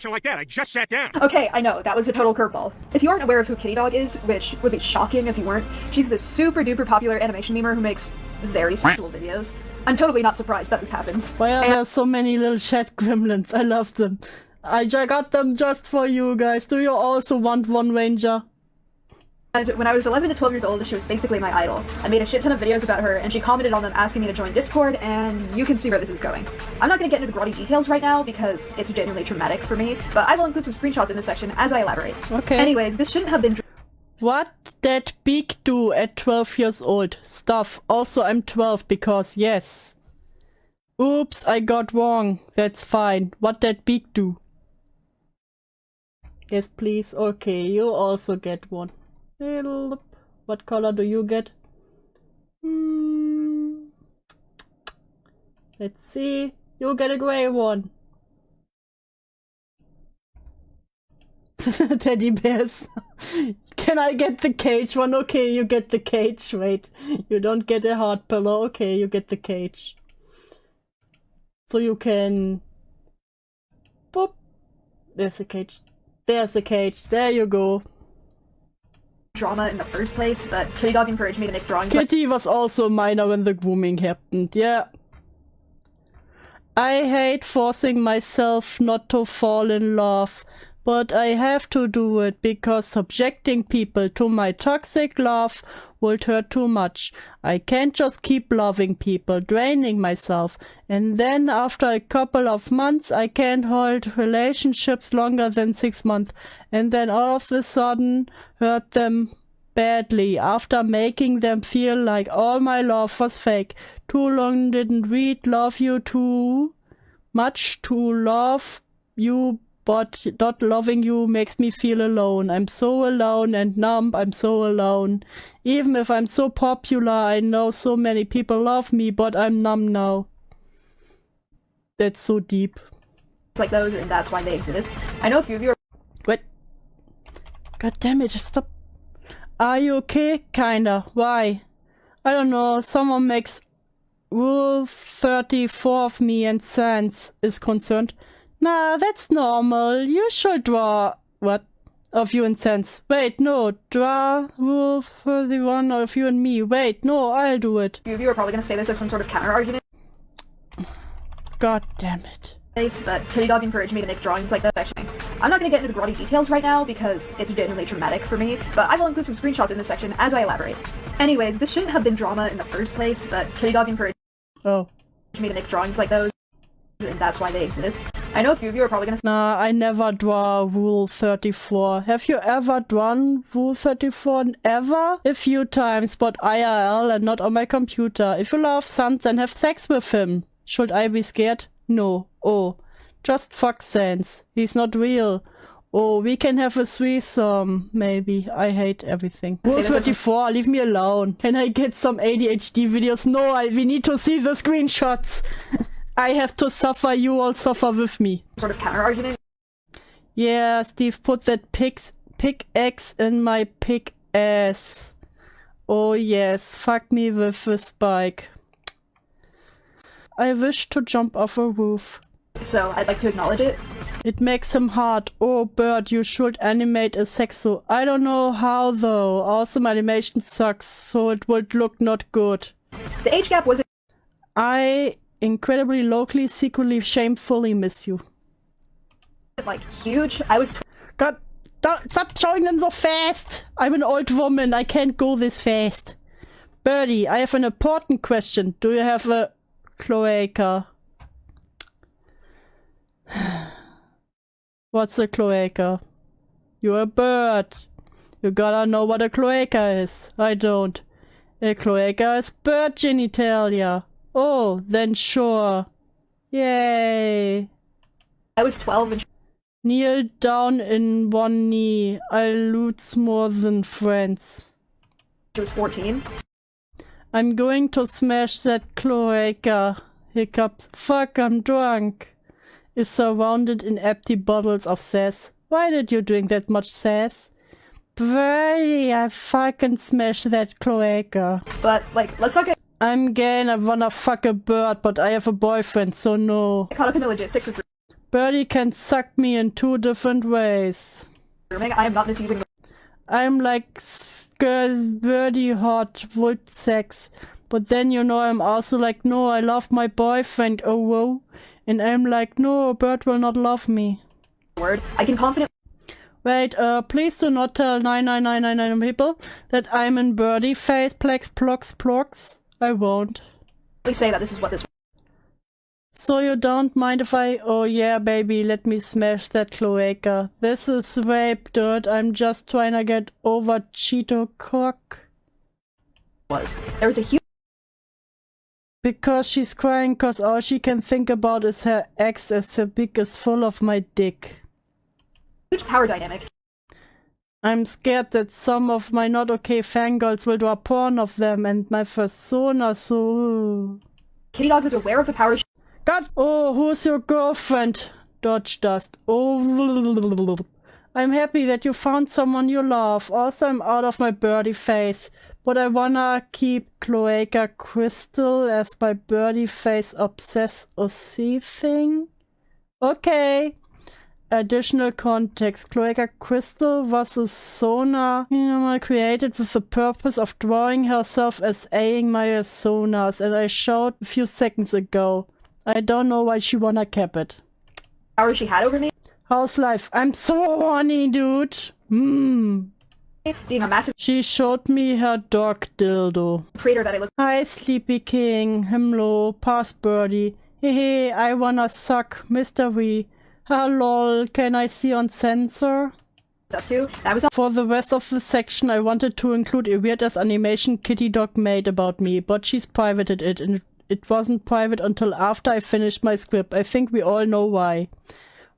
like that. I just sat down. Okay, I know, that was a total curveball. If you aren't aware of who Kitty Dog is, which would be shocking if you weren't, she's this super duper popular animation memer who makes very sexual videos. I'm totally not surprised that this happened. Why are there so many little chat gremlins? I love them. I got them just for you guys. Do you also want one, Ranger? And when I was 11 to 12 years old, she was basically my idol. I made a shit ton of videos about her, and she commented on them asking me to join Discord, and you can see where this is going. I'm not going to get into the grotty details right now, because it's genuinely traumatic for me, but I will include some screenshots in this section as I elaborate. Okay. Anyways, this shouldn't have been... What that big do at 12 years old? Stuff. Also, I'm 12 because yes. Oops, I got wrong. That's fine. What that big do? Yes, please. Okay, you also get one. What color do you get? Let's see. You get a gray one. Teddy bears. Can I get the cage one? Okay, you get the cage. Wait, you don't get a hard pillow. Okay, you get the cage. So you can... Boop. There's the cage. There's the cage. There you go. Drama in the first place, but Kitty Dog encouraged me to make drawings Kitty was also minor when the grooming happened. Yeah. I hate forcing myself not to fall in love. But I have to do it because subjecting people to my toxic love would hurt too much. I can't just keep loving people, draining myself. And then after a couple of months I can't hold relationships longer than 6 months. And then all of a sudden hurt them badly after making them feel like all my love was fake. Too long didn't read love you too much to love you. But not loving you makes me feel alone. I'm so alone and numb. I'm so alone. Even if I'm so popular, I know so many people love me, but I'm numb now. That's so deep. like those, and that's why they exist. I know a few of you are... What? God damn it, stop. Are you okay? Kinda. Why? I don't know. Someone makes Rule 34 of me and Sans is concerned. Nah, that's normal. You should draw... What? Of you and Sans. Wait, no. Draw Rule 31 of you and me. Wait, no, I'll do it. A few of you are probably going to say this as some sort of counter-argument. God damn it. That Kitty Dog encouraged me to make drawings like that, actually. I'm not going to get into the grotty details right now because it's genuinely traumatic for me, but I will include some screenshots in this section as I elaborate. Anyways, this shouldn't have been drama in the first place, but Kitty Dog encouraged me to make drawings like those, and that's why they exist. I know a few of you are probably going to... Nah, I never draw Rule 34. Have you ever drawn Rule 34? Ever? A few times, but IRL and not on my computer. If you love Sans, then have sex with him. Should I be scared? No. Oh. Just fuck Sans. He's not real. Oh, we can have a threesome. Maybe. I hate everything. Rule 34, leave me alone. Can I get some ADHD videos? No, we need to see the screenshots. I have to suffer, you all suffer with me. Sort of counter-argument? Yeah, Steve, put that pickaxe in my pick ass. Oh yes, fuck me with a spike. I wish to jump off a roof. So, I'd like to acknowledge it. It makes him hard. Oh, Bird, you should animate a sexo. I don't know how though. Awesome animation sucks, so it would look not good. The age gap wasn't... I incredibly locally, secretly, shamefully miss you. like, huge. I was... God, stop showing them so fast! I'm an old woman, I can't go this fast. Birdie, I have an important question. Do you have a cloaca? What's a cloaca? You're a bird. You gotta know what a cloaca is. I don't. A cloaca is bird genitalia. Oh, then sure. Yay. I was 12 and... Kneel down in one knee. I lose more than friends. She was 14. I'm going to smash that cloaca. Hiccups. Fuck, I'm drunk. Is surrounded in empty bottles of sass. Why did you drink that much sass? Birdie, I fucking smash that cloaca. But, like, let's not get I'm gay and I wanna fuck a bird, but I have a boyfriend, so no. caught up in the logistics of Birdie can suck me in 2 different ways. grooming. I am not misusing the I'm like girl, Birdie hot, wood sex. But then, you know, I'm also like, no, I love my boyfriend, oh whoa. And I'm like, no, a bird will not love me. word. I can confidently Wait, please do not tell 99999 people that I'm in Birdie face, plex, plox. I won't. say that this is what this. So you don't mind if I... Oh yeah, baby, let me smash that cloaca. This is rape, dude. I'm just trying to get over Cheeto cock. Was. There was a huge Because she's crying cause all she can think about is her ex as her beak is full of my dick. power dynamic. I'm scared that some of my not okay fangirls will draw porn of them and my persona, so... Kitty Dog was aware of the power God! Oh, who's your girlfriend? Dodge dust. Oh, I'm happy that you found someone you love. Also, I'm out of my birdie face. But I wanna keep Cloaca Crystal as my birdie face obsess OC thing? Okay. Additional context. Cloaca Crystal was a sonar created with the purpose of drawing herself as Aing my sonas, and I showed a few seconds ago. I don't know why she wanna cap it. power she had over me. How's life? I'm so horny, dude. Being a massive She showed me her dog dildo. creator that I looked Hi, Sleepy King. Hello, past Birdie. Hehe, I wanna suck, mystery. Hello, can I see on sensor? up to. And I was For the rest of the section, I wanted to include a weird-ass animation Kitty Dog made about me, but she's privated it, and it wasn't private until after I finished my script. I think we all know why.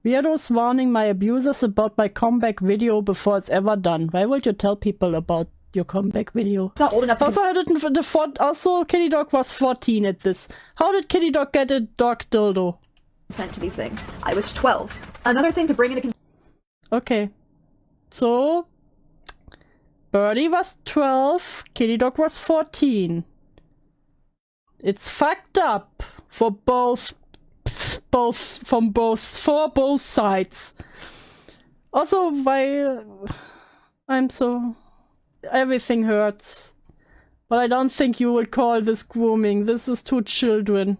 Weirdos warning my abusers about my comeback video before it's ever done. Why would you tell people about your comeback video? not old enough to Also, I didn't. Also, Kitty Dog was 14 at this. How did Kitty Dog get a dog dildo? consent to these things. I was 12. Another thing to bring into Okay. So, Birdie was 12, Kitty Dog was 14. It's fucked up for both sides. Also, why I'm so... Everything hurts. But I don't think you would call this grooming. This is 2 children.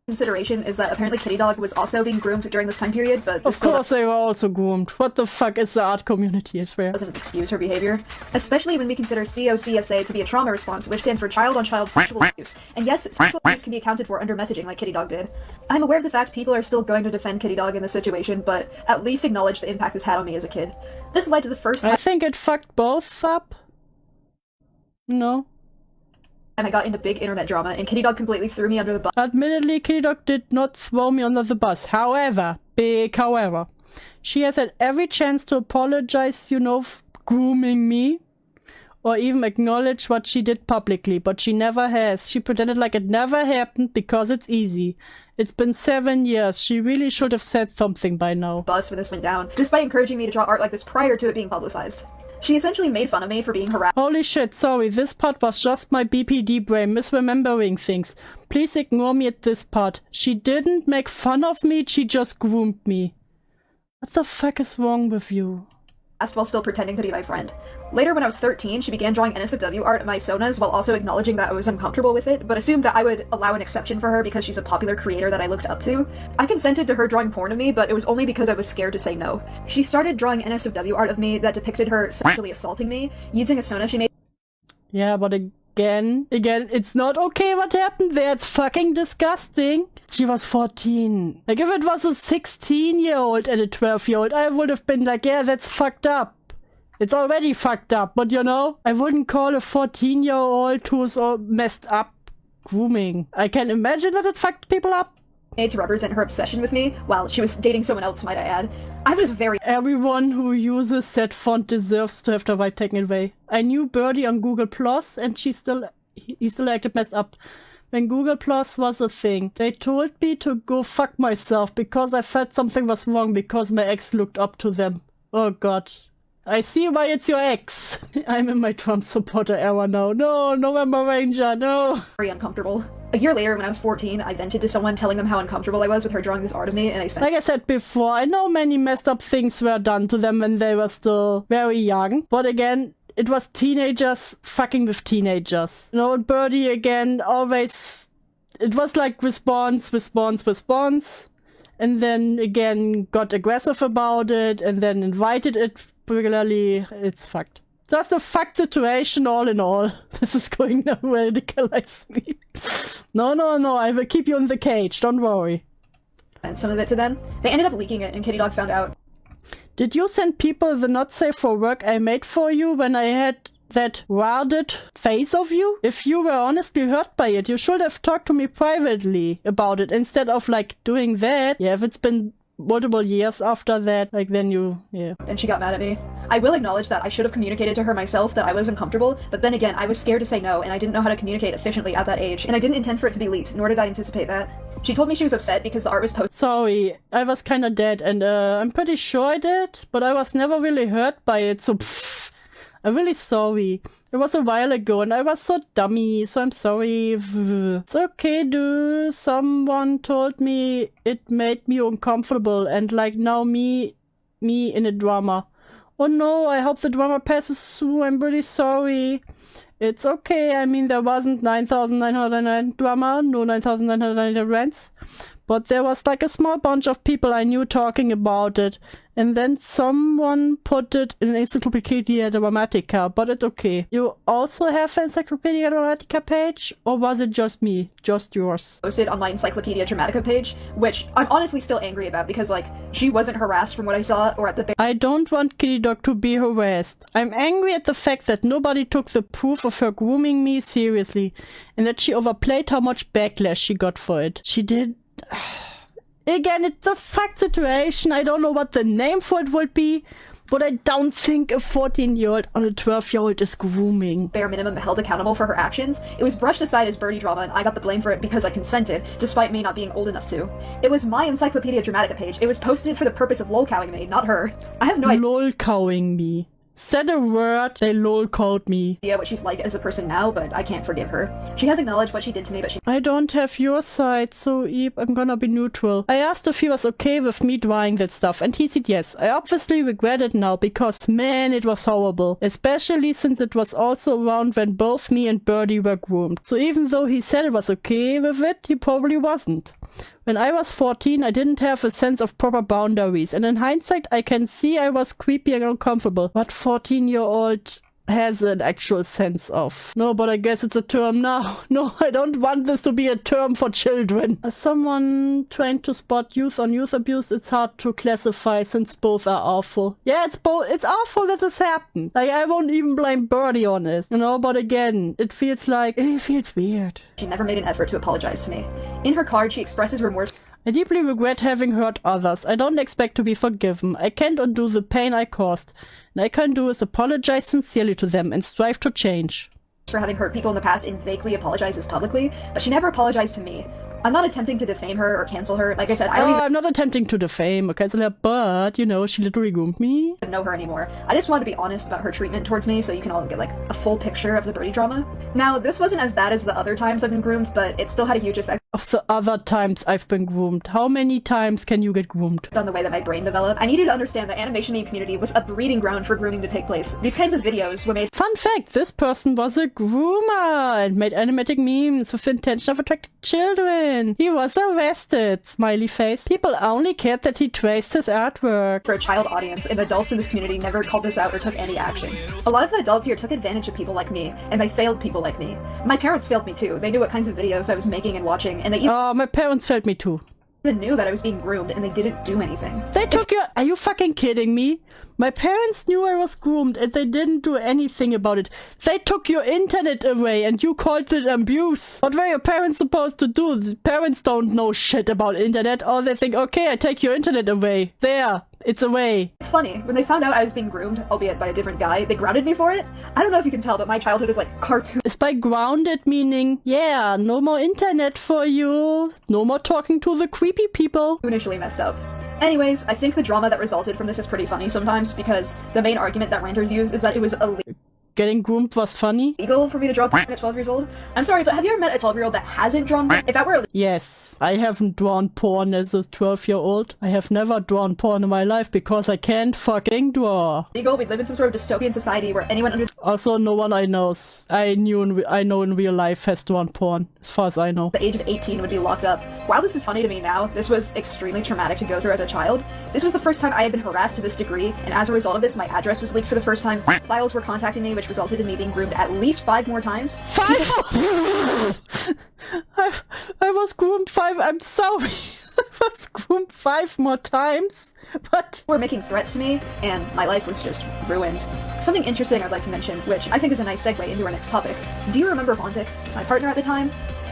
consideration is that apparently Kitty Dog was also being groomed during this time period, but Of course they were also groomed. What the fuck is the art community, I swear. doesn't excuse her behavior, especially when we consider COCSA to be a trauma response, which stands for child-on-child sexual abuse. And yes, sexual abuse can be accounted for under messaging like Kitty Dog did. I'm aware of the fact people are still going to defend Kitty Dog in this situation, but at least acknowledge the impact this had on me as a kid. This led to the first I time think it fucked both up. No. I got into big internet drama, and Kitty Dog completely threw me under the bus. Admittedly, Kitty Dog did not throw me under the bus. However, big however, she has had every chance to apologize, you know, grooming me, or even acknowledge what she did publicly, but she never has. She pretended like it never happened because it's easy. It's been 7 years. She really should have said something by now. Bus when this went down, despite encouraging me to draw art like this prior to it being publicized. She essentially made fun of me for being harassed. Holy shit, sorry, this part was just my BPD brain misremembering things. Please ignore me at this part. She didn't make fun of me, she just groomed me. What the fuck is wrong with you? While still pretending to be my friend. Later, when I was 13, she began drawing NSFW art at my sonas while also acknowledging that I was uncomfortable with it, but assumed that I would allow an exception for her because she's a popular creator that I looked up to. I consented to her drawing porn of me, but it was only because I was scared to say no. She started drawing NSFW art of me that depicted her sexually assaulting me, using a sona she made. Yeah, but again, it's not okay what happened there. It's fucking disgusting. She was 14. Like, if it was a 16-year-old and a 12-year-old, I would have been like, yeah, that's fucked up. It's already fucked up, but you know, I wouldn't call a 14-year-old who's all messed up grooming. I can imagine that it fucked people up. Made to represent her obsession with me, while she was dating someone else, might I add. I was very Everyone who uses that font deserves to have the right taken away. I knew Birdie on Google Plus, and she still he selected messed up. When Google Plus was a thing, they told me to go fuck myself because I felt something was wrong because my ex looked up to them. Oh god. I see why it's your ex. I'm in my Trump supporter era now. No, November Ranger, no. Very uncomfortable. A year later, when I was 14, I vented to someone telling them how uncomfortable I was with her drawing this art of me, and I said, like I said before, I know many messed up things were done to them when they were still very young. But again, it was teenagers fucking with teenagers. You know, Birdie again, always, it was like response. And then again, got aggressive about it, and then invited it regularly. It's fucked. Just a fucked situation all in all. This is going to radicalize me. No, I will keep you in the cage, don't worry. sent some of it to them. They ended up leaking it, and Kitty Dog found out. Did you send people the not safe for work I made for you when I had that warded face of you? If you were honestly hurt by it, you should have talked to me privately about it instead of like doing that. Yeah, if it's been multiple years after that, like then you, yeah. And she got mad at me. I will acknowledge that I should have communicated to her myself that I was uncomfortable, but then again, I was scared to say no, and I didn't know how to communicate efficiently at that age, and I didn't intend for it to be leaked, nor did I anticipate that. She told me she was upset because the art was posted. Sorry, I was kinda dead, and I'm pretty sure I did, but I was never really hurt by it, so pfft. I'm really sorry. It was a while ago and I was so dummy, so I'm sorry. It's okay, dude. Someone told me it made me uncomfortable and like now me in a drama. Oh no, I hope the drama passes through. I'm really sorry. It's okay. I mean, there wasn't 9,999 drama, no 9,999 rants. But there was like a small bunch of people I knew talking about it. And then someone put it in Encyclopedia Dramatica, but it's okay. You also have an Encyclopedia Dramatica page? Or was it just me? Just yours? Posted on my Encyclopedia Dramatica page, which I'm honestly still angry about because, like, she wasn't harassed from what I saw or at the I don't want Kitty Dog to be harassed. I'm angry at the fact that nobody took the proof of her grooming me seriously and that she overplayed how much backlash she got for it. She did... Again, it's a fucked situation. I don't know what the name for it would be, but I don't think a 14-year-old on a 12-year-old is grooming. bare minimum held accountable for her actions. It was brushed aside as Birdie drama, and I got the blame for it because I consented, despite me not being old enough to. It was my Encyclopedia Dramatica page. It was posted for the purpose of lolcowing me, not her. I have no Lolcowing me. Said a word, they lolcowed me. idea what she's like as a person now, but I can't forgive her. She has acknowledged what she did to me, but she I don't have your side, so Eve, I'm gonna be neutral. I asked if he was okay with me drawing that stuff, and he said yes. I obviously regret it now, because man, it was horrible. Especially since it was also around when both me and Birdie were groomed. So even though he said it was okay with it, he probably wasn't. When I was 14, I didn't have a sense of proper boundaries, and in hindsight, I can see I was creepy and uncomfortable. What 14-year-old has an actual sense of? No, but I guess it's a term now. No, I don't want this to be a term for children. As someone trained to spot youth on youth abuse, it's hard to classify since both are awful. Yeah, it's awful that this happened. Like, I won't even blame Birdie on it, you know, but again, it feels weird. She never made an effort to apologize to me. In her card, she expresses remorse. I deeply regret having hurt others. I don't expect to be forgiven. I can't undo the pain I caused. And I can do is apologize sincerely to them and strive to change. For having hurt people in the past and vaguely apologizes publicly, but she never apologized to me. I'm not attempting to defame her or cancel her. Like I said, I'm not attempting to defame or cancel her, but, you know, she literally groomed me. Know her anymore. I just wanted to be honest about her treatment towards me so you can all get like a full picture of the Birdie drama. Now, this wasn't as bad as the other times I've been groomed, but it still had a huge effect of the other times I've been groomed. How many times can you get groomed? On the way that my brain developed. I needed to understand that animation meme community was a breeding ground for grooming to take place. These kinds of videos were made. Fun fact, this person was a groomer and made animatic memes with the intention of attracting children. He was arrested, smiley face. People only cared that he traced his artwork. For a child audience, and adults in this community never called this out or took any action. A lot of the adults here took advantage of people like me, and they failed people like me. My parents failed me too. They knew what kinds of videos I was making and watching, and they even my parents failed me too. knew that I was being groomed, and they didn't do anything. They took your... Are you fucking kidding me? My parents knew I was groomed and they didn't do anything about it. They took your internet away and you called it abuse. What were your parents supposed to do? The parents don't know shit about internet. Or they think, okay, I take your internet away. There. It's away. It's funny, when they found out I was being groomed, albeit by a different guy, they grounded me for it. I don't know if you can tell, but my childhood is like cartoon. Is by grounded meaning, yeah, no more internet for you. No more talking to the creepy people. Initially messed up. Anyways, I think the drama that resulted from this is pretty funny sometimes, because the main argument that ranters use is that it was Getting groomed was funny? illegal for me to draw porn at 12 years old. I'm sorry, but have you ever met a 12-year-old that hasn't drawn porn? If that were Yes. I haven't drawn porn as a 12-year-old. I have never drawn porn in my life because I can't fucking draw. illegal, we'd live in some sort of dystopian society where anyone under Also, no one I know in real life has drawn porn, as far as I know. the age of 18 would be locked up. While this is funny to me now, this was extremely traumatic to go through as a child. This was the first time I had been harassed to this degree, and as a result of this, my address was leaked for the first time. Files were contacting me, which resulted in me being groomed at least 5 more times. 5? I was groomed 5. I'm sorry. I was groomed 5 more times. But Were making threats to me, and my life was just ruined. Something interesting I'd like to mention, which I think is a nice segue into our next topic. Do you remember Vontic, my partner at the time?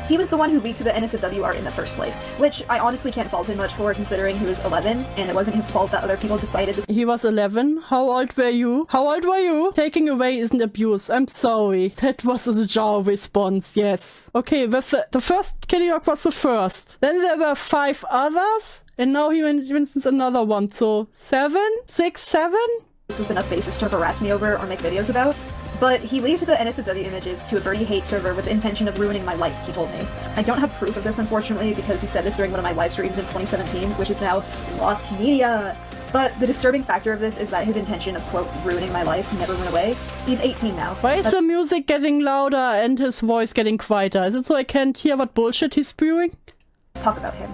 He was the one who leaked to the NSFW art in the first place, which I honestly can't fault him much for considering he was 11, and it wasn't his fault that other people decided this. he was 11. How old were you? How old were you? Taking away isn't abuse. I'm sorry. That was a jar response, yes. Okay, the first Kitty Dog was the first. Then there were 5 others, and now he mentions another one. So 7? 6, 7? This was enough basis to harass me over or make videos about. But he leaked the NSFW images to a Birdie hate server with the intention of ruining my life, he told me. I don't have proof of this, unfortunately, because he said this during one of my live streams in 2017, which is now lost media. But the disturbing factor of this is that his intention of, quote, ruining my life never went away. He's 18 now. Why is the music getting louder and his voice getting quieter? Is it so I can't hear what bullshit he's spewing? Let's talk about him.